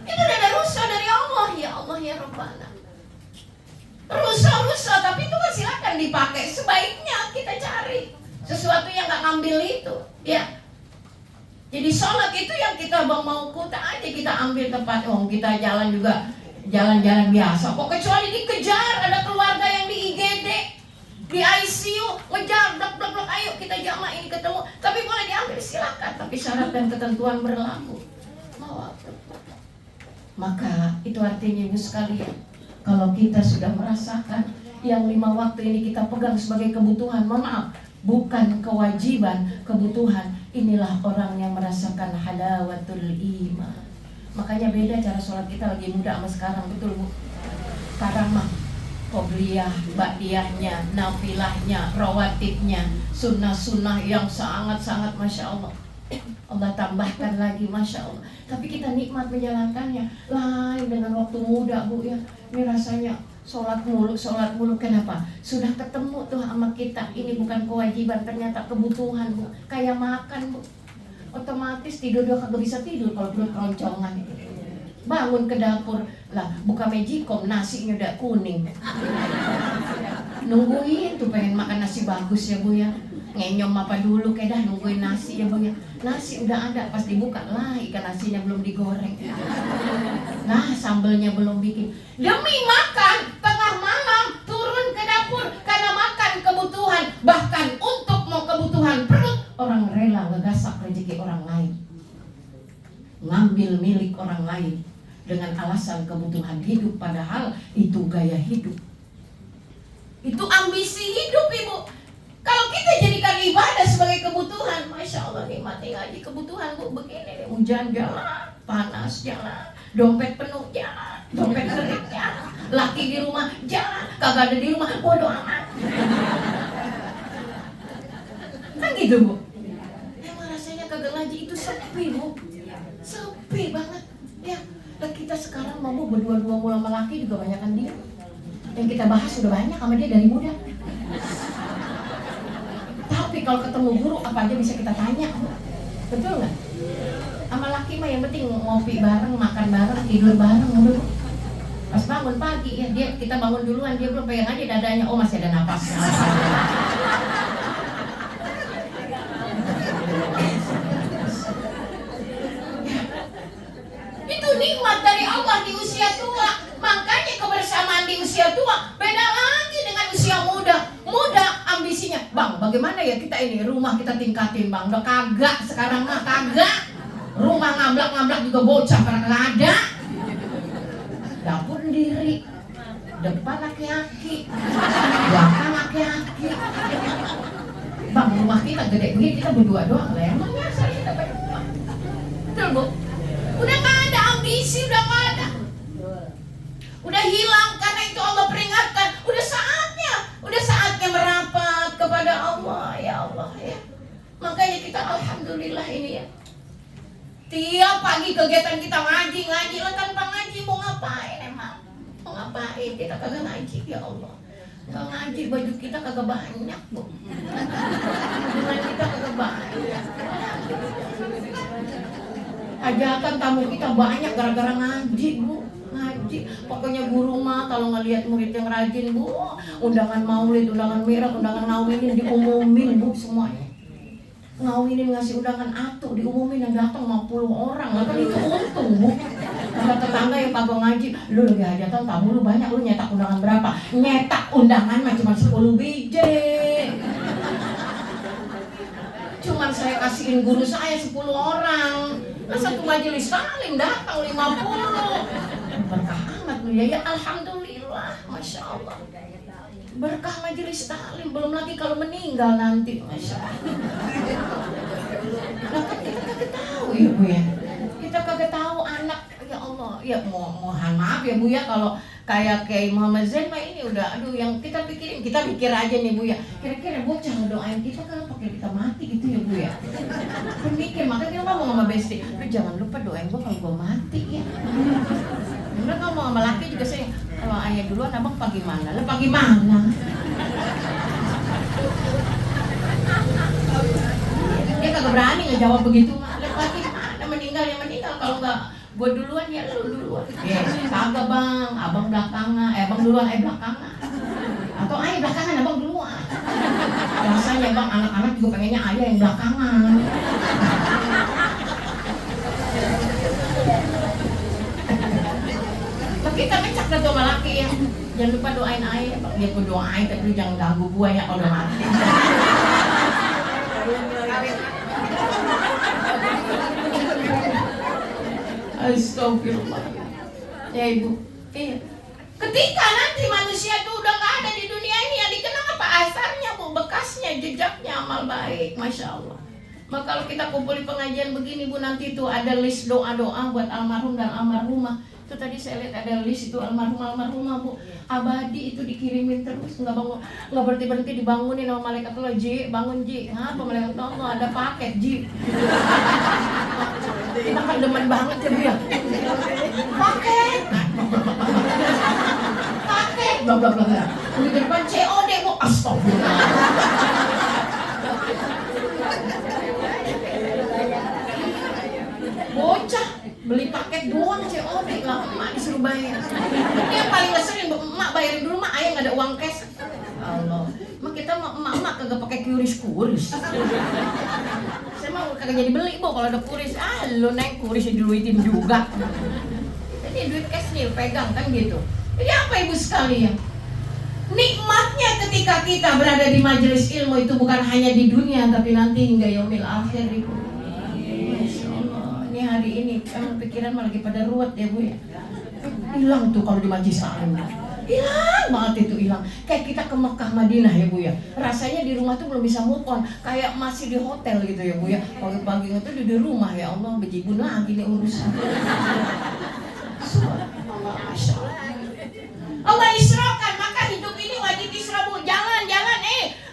Itu udah ada rusa dari Allah. Ya Allah ya Rabbana. Rusa akan dipakai. Sebaiknya kita cari sesuatu yang nggak ngambil itu, ya. Jadi sholat itu yang kita mau kuta aja kita ambil tempat. Kita jalan juga jalan-jalan biasa. Kok kecuali dikejar, ada keluarga yang di IGD, di ICU, ngejar, blok, ayo kita jamaah ini ketemu. Tapi boleh diambil silakan, tapi syarat dan ketentuan berlaku. Maka itu artinya ibu sekalian, kalau kita sudah merasakan yang 5 waktu ini kita pegang sebagai kebutuhan, mohon maaf, bukan kewajiban, kebutuhan, inilah orang yang merasakan halawatul iman. Makanya beda cara sholat kita lagi muda sama sekarang, betul Bu? Sekarang mah qobliyah, ba'diyahnya, nafilahnya, rawatibnya, sunnah-sunnah yang sangat-sangat Masya Allah. Allah tambahkan lagi Masya Allah. Tapi kita nikmat menjalankannya. Lain dengan waktu muda Bu ya. Ini rasanya sholat mulu. Kenapa? Sudah ketemu tuh sama kita. Ini bukan kewajiban, ternyata kebutuhan Bu. Kayak makan Bu. Otomatis tidur dia kagak bisa tidur kalau perut keroncongan. Bangun ke dapur, lah buka Magicom, nasinya udah kuning. Nungguin tuh pengen makan nasi bagus ya Bu ya. Ngenyom apa dulu kayak dah nungguin nasi ya Bu ya. Nasi udah ada, pas dibuka lah ikan nasinya belum digoreng. Nah sambelnya belum bikin. Demi makan tengah malam turun ke dapur karena makan kebutuhan, bahkan untuk mau kebutuhan perut orang rela ngegasak rezeki orang lain, ngambil milik orang lain dengan alasan kebutuhan hidup, padahal itu gaya hidup, itu ambisi hidup Ibu. Kalau kita jadikan ibadah sebagai kebutuhan, Masya Allah nikmati ngaji kebutuhan Bu begini, hujan jalan, panas jalan, dompet penuh jalan, dompet kering jalan, laki di rumah jalan, kagak ada di rumah bodo amat. Kan gitu Bu. Emang rasanya kagak ngaji itu sepi Bu, sepi banget ya. Dan kita sekarang mau berdua-dua mula sama laki juga banyak kan dia. Yang kita bahas sudah banyak sama dia dari muda. Tapi kalau ketemu guru apa aja bisa kita tanya, betul nggak? Sama laki mah yang penting ngopi bareng, makan bareng, tidur bareng, udah. Pas bangun pagi ya kita bangun duluan, dia belum pegang aja dadanya, oh masih ada napasnya. Itu nikmat dari Allah di usia tua. Makanya kebersamaan di usia tua beda lagi dengan usia muda. Muda ambisinya, Bang, bagaimana ya kita ini rumah kita tingkatin Bang. Udah kagak sekarang mah kagak. Rumah ngablak-ngablak juga bocah karena nggak ada. Dapur sendiri, depan laki-laki, belakang laki-laki. Bang, rumah kita gede begini kita berdua doang lah. Emang biasa kita berdua. Betul Bu? Udah nggak ada ambisi, udah nggak ada. Udah hilang karena itu Allah peringatkan. Udah saatnya merapat kepada Allah ya Allah ya. Makanya kita alhamdulillah ini ya. Tiap pagi kegiatan kita ngaji lah, tanpa ngaji mau ngapain emang? Mau ngapain? Kita kagak ngaji ya Allah. Nggak ngaji baju kita kagak banyak Bu. Dengan kita kagak banyak. Hajatan tamu kita banyak gara-gara ngaji Bu. Ngaji, pokoknya guru mah kalau ngelihat murid yang rajin Bu, undangan maulid, undangan mi'raj, undangan ngawinin diumumin Bu semuanya. Ngawinin ngasih undangan atuh diumumin yang datang 50 orang, lah kan itu untung Bu. Kata tetangga yang kagak ngaji, lu lagi hajatan tamu lu banyak, lu nyetak undangan berapa? Nyetak undangan mah cuma 10 biji. Cuman saya kasihin guru saya 10 orang. Nah, satu majelis salim datang 50. Berkah amat ya, alhamdulillah, Masya Allah. Berkah majelis taklim, belum lagi kalau meninggal nanti, Masya Allah. Nah kan kita kagak tahu ya Bu ya. Kita kagak tahu anak, ya Allah. Ya mohon maaf ya Bu ya kalau kayak Muhammad Zain mah ini udah, aduh yang kita pikirin, kita pikir aja nih Bu ya. Kira-kira bocah doain kita kan pakai kita mati gitu ya Bu ya. Mikir, makanya kita ngomong sama Besti, lu jangan lupa doain gua kalau gua mati ya. Udah ngomong sama laki juga saya, kalau ayah duluan abang pagi mana? Lu pagi mana? Dia kagak berani ngejawab begitu mah. Lu pagi mana? Meninggal ya meninggal, kalau enggak gua duluan ya lu duluan. Kagak Bang, abang belakangan, abang duluan belakangan. Atau ayah belakangan, abang duluan. Rasanya bang, anak-anak juga pengennya ayah yang belakangan. Kita ngecak dah tuh sama laki ya. Jangan lupa doain ayah. Dia pun doain, tapi lu jangan ganggu gua ya kalau udah mati. Astagfirullah. Ya ibu. Iya. Ketika nanti manusia itu udah nggak ada di dunia ini, yang dikenang apa? Asarnya bu, bekasnya, jejaknya amal baik, masya Allah. Maka kalau kita kumpul di pengajian begini bu, nanti itu ada list doa-doa buat almarhum dan almarhumah. Itu tadi saya lihat ada list itu almarhumah bu, abadi itu dikirimin terus, nggak berhenti dibangunin sama malaikat Allah. Ji, bangun Ji. Apa malaikat Allah? Ada paket Ji. Kita kan demen banget ya bu ya. Paket. Bla bla bla. Di depan COD bu, astagfirullah. Bocah beli paket doang COD lah, emak disuruh bayar. Ini yang paling ngeselin, emak bayarin dulu, mak ayah nggak ada uang cash. Allah, mak kita emak kagak pakai kuris. Saya mau kagak jadi beli bu kalau ada kuris. Lu naik kuris diduitin juga. Ini duit cash nih, pegang kan gitu. Jadi apa ibu sekalian? Nikmatnya ketika kita berada di majelis ilmu itu bukan hanya di dunia, tapi nanti hingga yaumil akhir ibu. Masya Allah. Ini hari ini emang pikiran malah lagi pada ruwet ya bu ya. Hilang tuh kalau di majelis ilmu. Hilang banget itu, hilang. Kayak kita ke Mekah Madinah ya bu ya. Rasanya di rumah tuh belum bisa move on, kayak masih di hotel gitu ya bu ya. Pagi-pagi itu di rumah ya Allah, bejibun lagi nih urusan. Subhanallah, masya Allah. Allah isrokan, maka hidup ini wajib isrobu. Jangan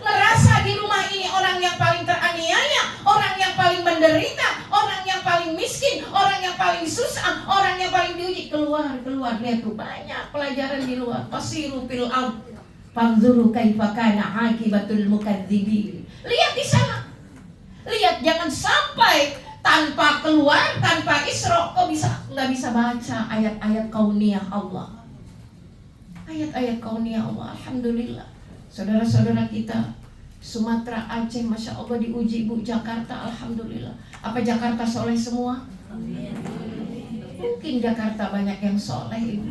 ngerasa di rumah ini orang yang paling teraniaya, orang yang paling menderita, orang yang paling miskin, orang yang paling susah, orang yang paling diuji. Keluar lihat tuh banyak pelajaran di luar. Fasiru fil ard fanzuru kaifa kana akibatul mukadzibin. Lihat di sana. Lihat, jangan sampai tanpa keluar, tanpa isra kok nggak bisa baca ayat-ayat kauniyah Allah. Ayat-ayat kauniyah Allah, alhamdulillah. Saudara-saudara kita Sumatera, Aceh, masya Allah diuji bu. Jakarta, alhamdulillah. Apa Jakarta soleh semua? Mungkin Jakarta banyak yang soleh ibu.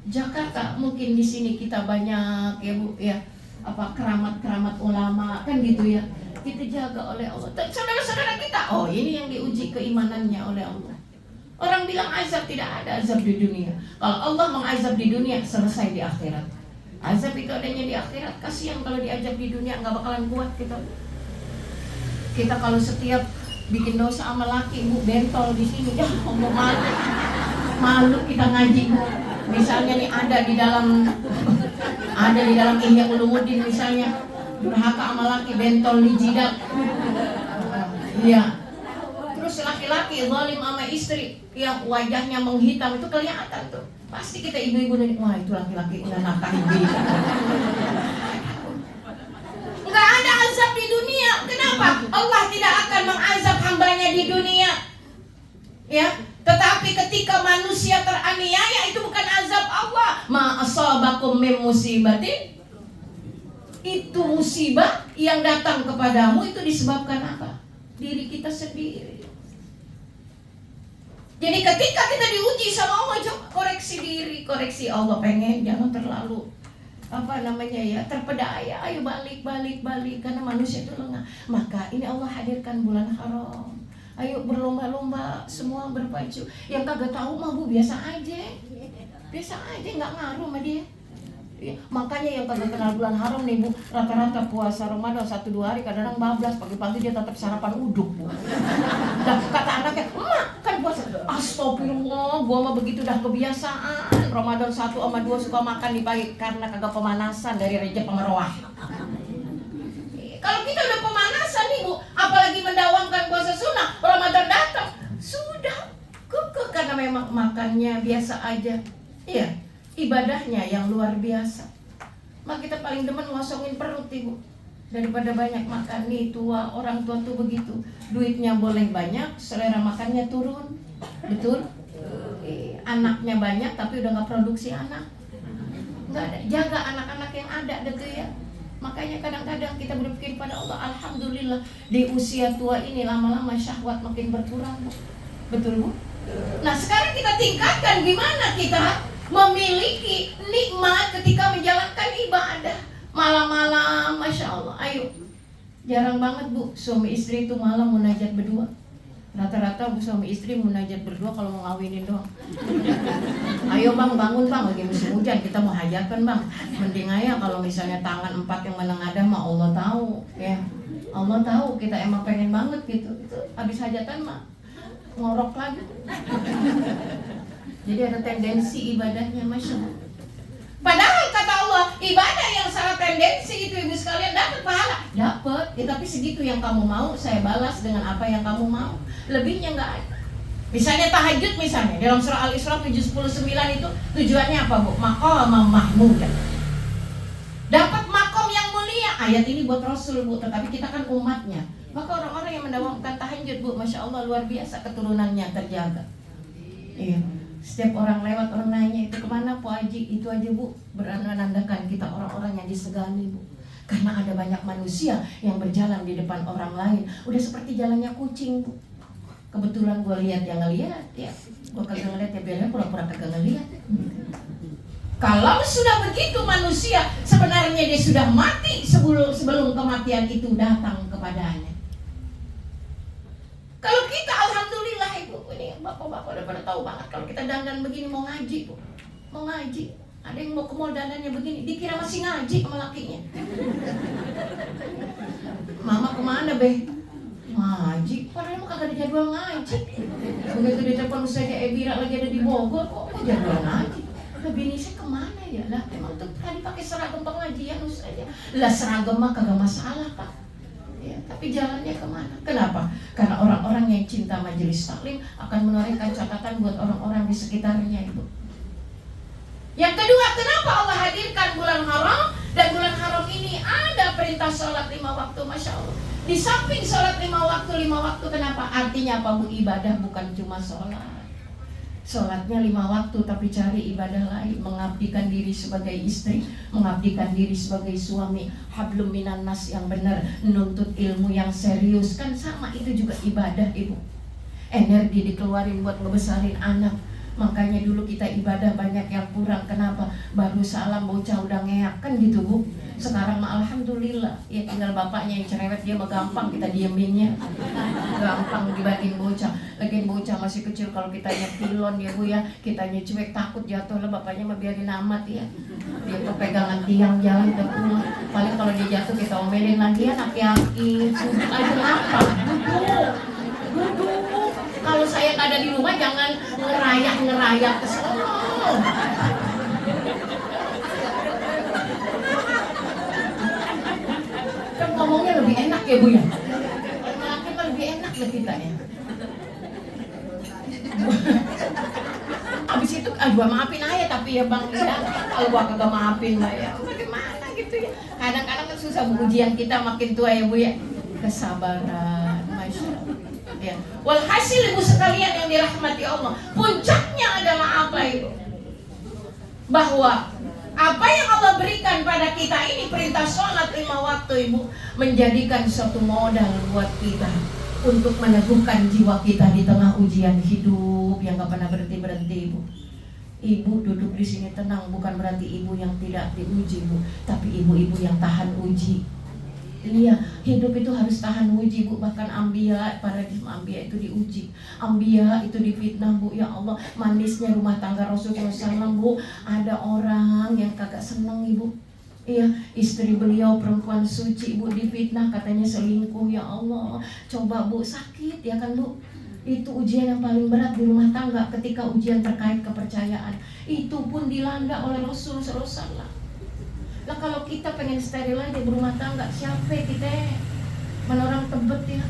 Jakarta mungkin di sini kita banyak ya bu ya, apa keramat ulama kan gitu ya. Kita jaga oleh Allah. Saudara-saudara kita, oh ini yang diuji keimanannya oleh Allah. Orang bilang azab, tidak ada azab di dunia. Kalau Allah mengazab di dunia, selesai di akhirat. Azab itu adanya di akhirat. Kasihan kalau diazab di dunia, nggak bakalan kuat kita. Kita kalau setiap bikin dosa sama laki, bu, bentol di sini, ya Allah, malu kita ngaji. Misalnya nih ada di dalam Ihya Ulumuddin misalnya, durhaka sama laki, bentol di jidat. Iya. Terus laki-laki zalim sama istri yang wajahnya menghitam, itu kelihatan tuh. Pasti kita ibu-ibu nih, wah itu laki-laki udah nafkahin kita. Nggak ada azab di dunia. Kenapa? Allah tidak akan mengazab hambanya di dunia. Ya, tetapi ketika manusia teraniaya itu bukan azab Allah. Ma asabakum min musibatin, itu musibah yang datang kepadamu itu disebabkan apa? Diri kita sendiri. Jadi ketika kita diuji sama Allah, coba koreksi diri, koreksi Allah. Pengen jangan terlalu terpedaya. Ayo balik karena manusia itu lengah. Maka ini Allah hadirkan bulan haram. Ayo berlomba-lomba, semua berpacu. Yang kagak tahu mah bu biasa aja, nggak ngaruh sama dia. Ya, makanya yang kagak kenal bulan haram nih bu, rata-rata puasa Ramadan 1-2 hari, kadang-kadang bablas, pagi-pagi dia tetap sarapan uduk bu. Dan kata anaknya, emak kan puasa, astagfirullah, gua mah begitu dah kebiasaan. Ramadan 1 sama 2 suka makan di pagi karena kagak pemanasan dari Rejab sama Roah. Kalau kita udah pemanasan nih bu, apalagi mendawamkan puasa sunnah, Ramadan datang, sudah kekeh karena memang makannya biasa aja. Iya. Ibadahnya yang luar biasa. Maka kita paling demen ngosongin perut ibu daripada banyak makan. Nih tua, orang tua tuh begitu, duitnya boleh banyak, selera makannya turun. Betul? Anaknya banyak tapi udah gak produksi anak. nggak ada. Jaga anak-anak yang ada gitu ya. Makanya kadang-kadang kita berpikir pada Allah, alhamdulillah di usia tua ini lama-lama syahwat makin berkurang, Bu. Betul, Bu? Nah, sekarang kita tingkatkan gimana kita memiliki nikmat ketika menjalankan ibadah. Malam-malam, Masya Allah, ayo. Jarang banget, Bu, suami istri itu malam munajat berdua. Rata-rata suami istri munajat berdua kalau mau ngawinin doang. Ayo bang, bangun bang, lagi musim hujan, kita mau hajatan bang. Mending aja kalau misalnya tangan 4 yang menengadah mah Allah tahu ya. Allah tahu kita emang pengen banget gitu. Itu habis hajatan mah ngorok lagi. Jadi ada tendensi ibadahnya, Masya Allah. Padahal kata Allah, ibadah yang salah tendensi itu ibu sekalian dapat pahala. Dapat, ya, tapi segitu yang kamu mau, saya balas dengan apa yang kamu mau. Lebihnya nggak ada. Misalnya tahajud misalnya, dalam surah Al-Isra 7:9 itu tujuannya apa, Bu? Maqam mahmud. Dapat makom yang mulia. Ayat ini buat Rasul, Bu, tetapi kita kan umatnya. Maka orang-orang yang mendawamkan tahajud, Bu, Masya Allah luar biasa keturunannya terjaga. Iya. Setiap orang lewat, orang nanya, itu kemana Po Haji? Itu aja, Bu, menandakan kita orang-orang yang disegani, Bu. Karena ada banyak manusia yang berjalan di depan orang lain. Udah seperti jalannya kucing, Bu. Kebetulan gue lihat yang ngeliat, ya. Gue kagak ngeliat, ya biarnya pura-pura kagak ngeliat. Kalau sudah begitu manusia, sebenarnya dia sudah mati sebelum kematian itu datang kepadanya. Kalau kita alhamdulillah Ibu, ini bapak-bapak udah pada tahu banget kalau kita dandan begini mau ngaji, Bu. Mau ngaji. Ada yang mau ke mall dandannya begini, dikira masih ngaji sama lakinya. Mama kemana, Be? Ngaji. Padahal emang kagak ada jadwal ngaji. Begitu ditelepon saya Ebira lagi ada di Bogor, kok jadwal ngaji. Lah bini saya kemana ya? Lah emang tuh tadi pakai seragam pengajian saja. Lah seragam mah kagak masalah, Pak. Ya, tapi jalannya kemana? Kenapa? Karena orang-orang yang cinta majelis taklim akan menorehkan catatan buat orang-orang di sekitarnya, Ibu. Yang kedua, kenapa Allah hadirkan bulan haram? Dan bulan haram ini ada perintah sholat 5 waktu, Masya Allah. Di samping sholat 5 waktu, kenapa? Artinya apa, Bu? Ibadah bukan cuma sholat. Sholatnya 5 waktu, tapi cari ibadah lain. Mengabdikan diri sebagai istri, mengabdikan diri sebagai suami, hablum minan nas yang benar, nuntut ilmu yang serius. Kan sama, itu juga ibadah, Ibu. Energi dikeluarin buat ngebesarin anak. Makanya dulu kita ibadah banyak yang kurang. Kenapa? Baru salam bocah udah ngeak, kan gitu, Bu. Sekarang mah alhamdulillah, ya tinggal bapaknya yang cerewet, dia mah gampang kita dieminnya. Gampang dibatin bocah. Lagian bocah masih kecil, kalau kitanya pilon ya, Bu ya, kitanya cuek takut jatuh lah, bapaknya mah biarin amat ya. Dia tuh pegangan tiang jalan ke pulang. Paling kalau dia jatuh kita omelin lagi, ya aki-aki, sudut aja apa. Duduk. Kalau saya ada di rumah jangan ngerayak ke sana. Kan ngomongnya lebih enak ya, Bu ya. Laki mah lebih enak lah kita ya. Abis itu gua maafin aja, tapi ya Bang ya, kalau gua kagak maafin lah ya. Bagaimana gitu ya. Kadang-kadang kan susah, Bu, ujian kita makin tua ya, Bu ya. Kesabaran, Masya Allah. Ya. Walhasil Ibu sekalian yang dirahmati Allah, puncaknya adalah apa, Ibu? Bahwa apa yang Allah berikan pada kita ini, perintah sholat 5 waktu, Ibu, menjadikan suatu modal buat kita untuk meneguhkan jiwa kita di tengah ujian hidup yang gak pernah berhenti-berhenti, Ibu. Ibu duduk di sini tenang bukan berarti Ibu yang tidak diuji, Bu, tapi ibu-ibu yang tahan uji. Iya, hidup itu harus tahan uji, Bu. Bahkan Anbiya, paradigma Anbiya itu diuji. Anbiya itu difitnah, Bu. Ya Allah, manisnya rumah tangga Rasulullah SAW, Bu. Ada orang yang kagak seneng, Ibu. Iya, istri beliau perempuan suci, Bu, difitnah, katanya selingkuh. Ya Allah, coba, Bu, sakit ya kan, Bu. Itu ujian yang paling berat di rumah tangga, ketika ujian terkait kepercayaan. Itu pun dilanda oleh Rasulullah SAW. Lah kalau kita pengen steril aja berumah tangga, siapa kita? Mana orang tebet ya?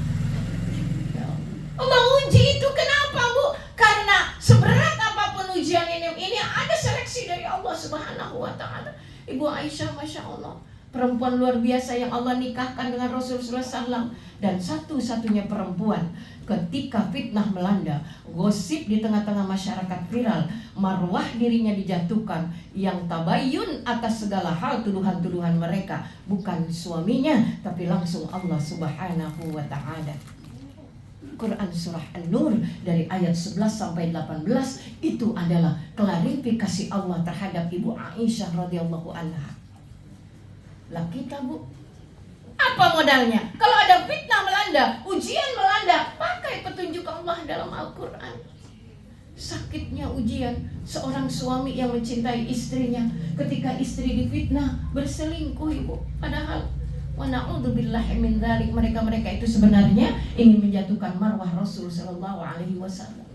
Allah uji itu kenapa, Bu? Karena seberat apapun ujian ini ada seleksi dari Allah Subhanahu wa Ta'ala. Ibu Aisyah, Masya Allah, perempuan luar biasa yang Allah nikahkan dengan Rasulullah SAW, dan satu-satunya perempuan ketika fitnah melanda, gosip di tengah-tengah masyarakat viral, marwah dirinya dijatuhkan, yang tabayun atas segala hal tuduhan-tuduhan mereka bukan suaminya, tapi langsung Allah Subhanahu wa Ta'ala. Quran surah An-Nur dari ayat 11 sampai 18 itu adalah klarifikasi Allah terhadap Ibu Aisyah radhiyallahu anha. Lah kita, Bu, apa modalnya? Kalau ada fitnah melanda, ujian melanda, pakai petunjuk Allah dalam Al-Quran. Sakitnya ujian seorang suami yang mencintai istrinya, ketika istri difitnah berselingkuh, Ibu. Padahal wa na'udzubillahi min dzalik, mereka itu sebenarnya ingin menjatuhkan marwah Rasul sallallahu alaihi wasallam.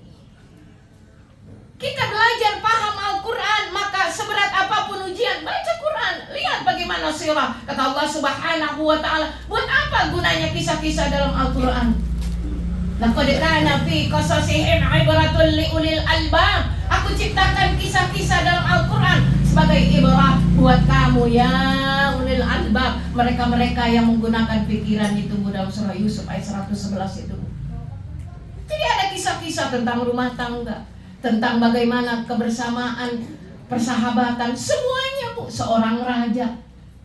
Kita belajar paham Al-Quran, maka seberat apapun ujian, baca Quran. Lihat bagaimana sirah. Kata Allah Subhanahu wa Ta'ala, buat apa gunanya kisah-kisah dalam Al-Quran? Laqad kana fi qasasihim ibratun liulil albab. Aku ciptakan kisah-kisah dalam Al-Quran sebagai ibrah buat kamu ya ulil albab, mereka-mereka yang menggunakan pikiran. Itu dalam surah Yusuf ayat 111 itu. Jadi ada kisah-kisah tentang rumah tangga, tentang bagaimana kebersamaan, persahabatan, semuanya, Bu. Seorang raja,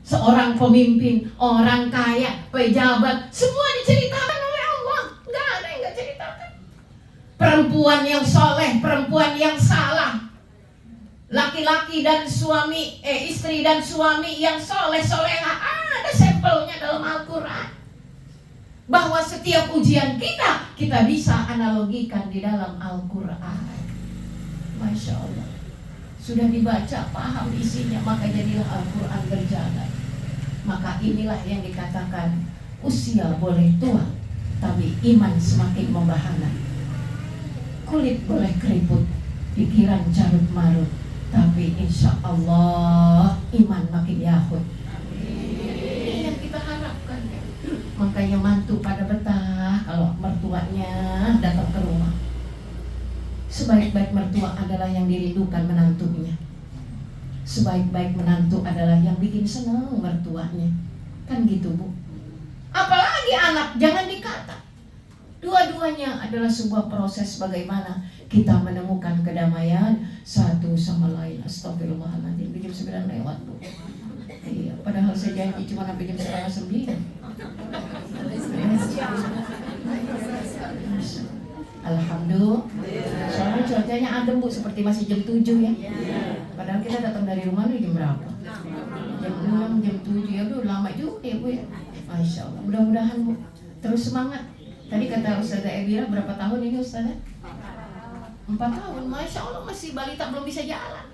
seorang pemimpin, orang kaya, pejabat, semua diceritakan oleh Allah. Nggak ada yang nggak ceritakan. Perempuan yang soleh, perempuan yang salah, laki-laki dan suami, istri dan suami yang soleh-solehah, ada sampelnya dalam Al-Quran. Bahwa setiap ujian kita bisa analogikan di dalam Al-Quran. Masya Allah. Sudah dibaca, paham isinya, maka jadilah Al-Quran berjalan. Maka inilah yang dikatakan usia boleh tua, tapi iman semakin membahana. Kulit boleh keriput, pikiran carut marut, tapi insya Allah iman makin yahut. Ini yang kita harapkan ya. Makanya mantu pada betah kalau mertuanya datang ke rumah. Sebaik-baik mertua adalah yang dirindukan menantunya. Sebaik-baik menantu adalah yang bikin senang mertuanya. Kan gitu, Bu. Apalagi anak, jangan dikata. Dua-duanya adalah sebuah proses bagaimana kita menemukan kedamaian satu sama lain. Astagfirullahaladzim, jam 9 lewat, Bu. Iya, padahal saya janji cuma sampai jam 9:30. Alhamdulillah. Soalnya cuacanya adem, Bu, seperti masih jam 7 ya. Padahal kita datang dari rumah nih jam berapa? Jam 6, jam 7 ya, udah lama juga ya, Bu ya. Masya Allah. Mudah-mudahan, Bu, terus semangat. Tadi kata Ustazah Ebira, berapa tahun ini Ustazah? 4 tahun. Masya Allah, masih balita belum bisa jalan.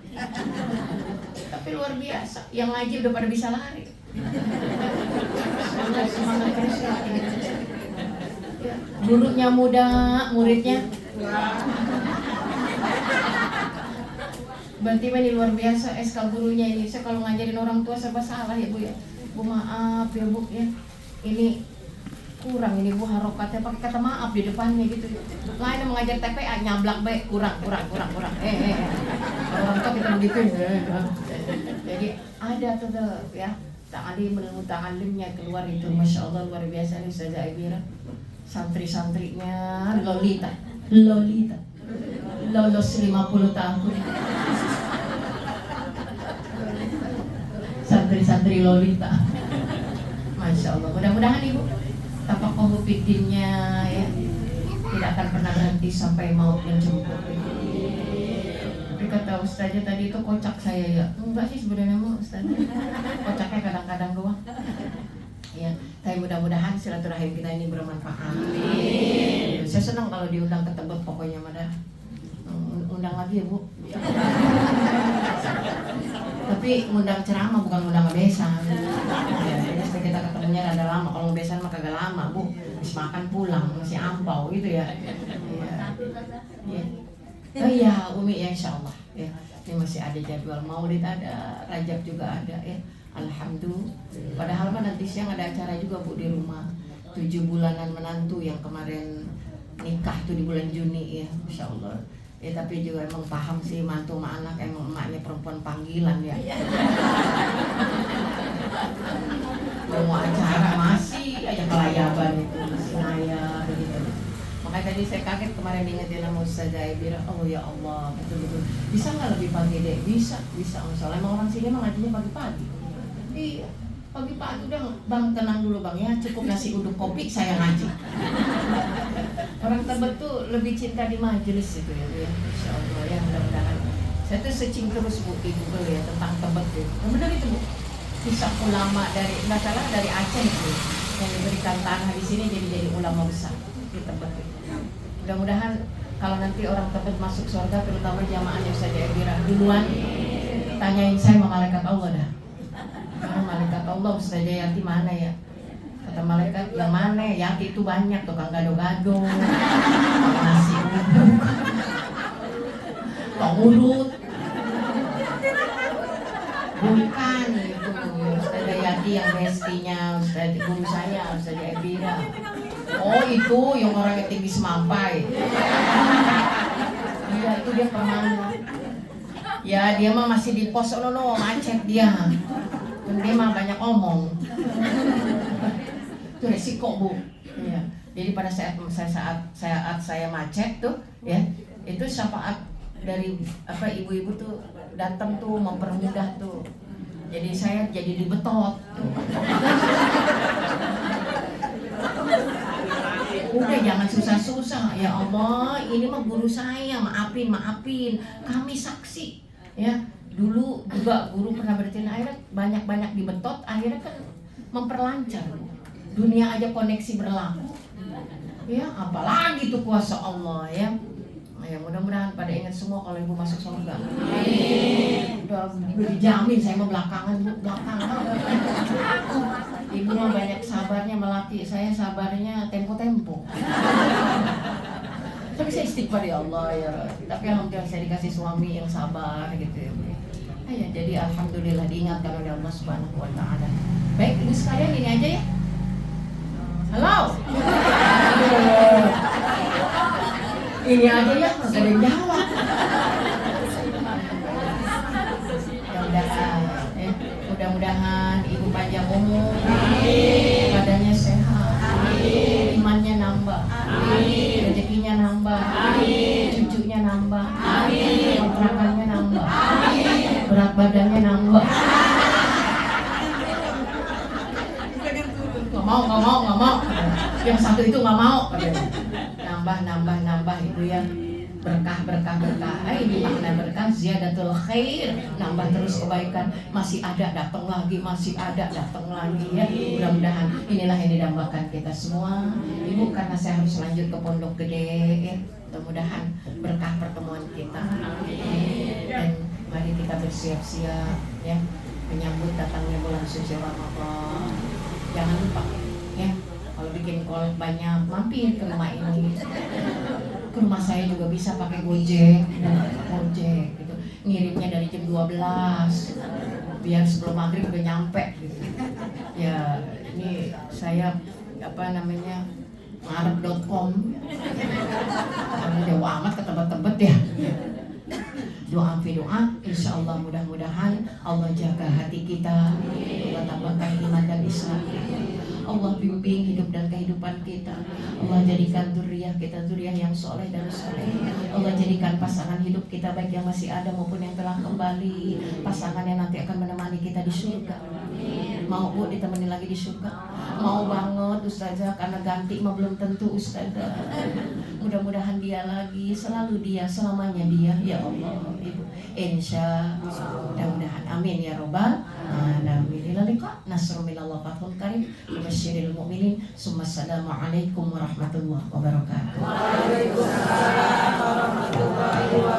Tapi luar biasa. Yang ngaji udah pada bisa lari. Semangat terus ya. Gurunya muda, muridnya berarti ini luar biasa eskal gurunya ini. Saya kalau ngajarin orang tua serba salah ya, Bu ya. Bu maaf ya, Bu ya. Ini kurang ini, Bu, harokatnya pakai kata maaf di depannya gitu. Lain mengajar TPA nyablak baik kurang. Orang tua kita begitu. Jadi ada tetap ya. Ta'alim ilmu ta'alimnya keluar itu, Masya Allah, luar biasa nih Ustazah Ebira. Santri-santrinya Lolita lolos 50 tahun. Santri-santri Lolita. Masya Allah, mudah-mudahan Ibu tapak kohupidinnya ya tidak akan pernah berhenti sampai maut menjemput. Tapi kata Ustazah tadi itu kocak saya ya. Enggak sih sebenarnya, Bu, Ustazah. Kocaknya kadang-kadang doang. Ya, tapi mudah-mudahan silaturahim kita ini bermanfaat. Amin. Saya senang kalau diundang ke Tebet pokoknya, Mada. Undang lagi ya, Bu. Tapi ngundang ceramah bukan ngundang ngebesan. Ya, jadi supaya kita ketemunya rada lama. Kalau ngebesan mah kagak lama, Bu. Habis makan pulang masih ampau gitu ya. Iya. Oh iya, Umi ya, insya Allah ya. Ini masih ada jadwal Maulid, ada Rajab juga ada ya. Alhamdulillah. Padahal mah nanti siang ada acara juga, Bu, di rumah. 7 bulanan menantu yang kemarin nikah tuh di bulan Juni ya, Masya Allah. Ya tapi juga emang paham sih mantu sama anak, emang emaknya perempuan panggilan ya. Mau acara masih aja kelayaban itu, masih naya begitu. Makanya tadi saya kaget kemarin ingetin sama Ustazah Ebira. Oh ya Allah, betul-betul. Bisa nggak lebih pagi deh? Bisa. Soalnya emang orang sini emang ngajinya pagi-pagi. Iya, pagi-pagi udah bang tenang dulu bang ya. Cukup nasi uduk kopi saya ngaji. Orang Tebet tuh lebih cinta di majelis itu ya, Bu ya. Insya Allah ya, mudah-mudahan. Saya tuh searching terus Bu di Google ya tentang Tebet ya. Yang benar itu Bu. Kisah ulama dari nggak salah dari Aceh itu yang diberikan tanah di sini jadi ulama besar di Tebet. Mudah-mudahan kalau nanti orang Tebet masuk surga, terutama jamaahnya Ustazah Ebira, duluan tanyain saya sama malaikat Allah dah. Karena malaikat Allah Ustazah Yati mana ya? Kata malaikat, yang mana? Yati itu banyak, tukang gado-gado, nasi uduk, tukang urut. Bukan itu Ustazah Yati yang bestinya Ustazah guru saya, Ustazah Ebira. Oh itu yang orangnya tinggi semampai. Iya itu dia kemana? Ya dia mah masih di pos macet dia. Dan dia mah banyak omong. Itu resiko Bu. Ya. Jadi pada saat saya macet tuh, ya itu syafaat dari ibu-ibu tuh datang tuh mempermudah tuh. Jadi saya jadi dibetot. Udah jangan susah-susah ya Allah, ini mah guru saya, maafin, kami saksi ya. Dulu juga guru pernah beritain akhirnya banyak dibetot, akhirnya kan memperlancar dunia aja koneksi berlaku ya, apalagi tuh kuasa Allah ya. Ya mudah-mudahan pada ingat semua kalau ibu masuk surga. Udah dijamin saya mah belakangan. Ibu mah banyak sabarnya melaki, saya sabarnya tempo-tempo. Tapi saya istighfar ya Allah ya. Tapi alhamdulillah saya dikasih suami yang sabar gitu ya. Ya jadi alhamdulillah diingatkan oleh Allah Subhanahu wa taala. Baik ibu sekalian, ini aja ya. Halo. Ini aja ya, nggak ada yang jawab. Mudah-mudahan ibu panjang umur, badannya sehat, imannya nambah, rezekinya nambah, cucunya nambah, kontrakannya nambah, berat badannya nambah. Nggak mau. Yang satu itu nggak mau. Nambah itu ya, berkah. Ini makna berkah, ziyadatul khair, nambah terus kebaikan, masih ada datang lagi ya. Mudah-mudahan inilah yang didambakan kita semua. Ibu karena saya harus lanjut ke Pondok Gede ya. Mudah-mudahan berkah pertemuan kita. Dan mari kita bersiap-siap ya menyambut datangnya bulan suci Ramadan. Jangan lupa ya, kalau bikin kolek banyak mampir ke rumah ini. Ke rumah saya juga bisa pakai Gojek gitu. Ngirimnya dari jam 12 biar sebelum maghrib udah nyampe gitu. Ya ini saya ngarep.com karena jauh amat ke Tebet ya. Doa, insya Allah mudah-mudahan Allah jaga hati kita, Allah tambahkan iman dan Islam, Allah bimbing hidup dan kehidupan kita, Allah jadikan zuriyah kita zuriyah yang soleh dan soleh, Allah jadikan pasangan hidup kita baik yang masih ada maupun yang telah kembali, pasangan yang nanti akan menemani kita di surga. Mau Bu ditemani lagi di surga? Mau banget Ustazah, karena ganti mah belum tentu Ustazah. Mudah-mudahan dia lagi, selalu dia, selamanya dia ya Allah Ibu. Insya Allah mudah-mudahan, amin ya robbal alamin. Ila liqa, nasrun minallah fathun karim, wabasyiril mu'minin. Assalamualaikum warahmatullahi wabarakatuh. Waalaikumsalam warahmatullahi wabarakatuh.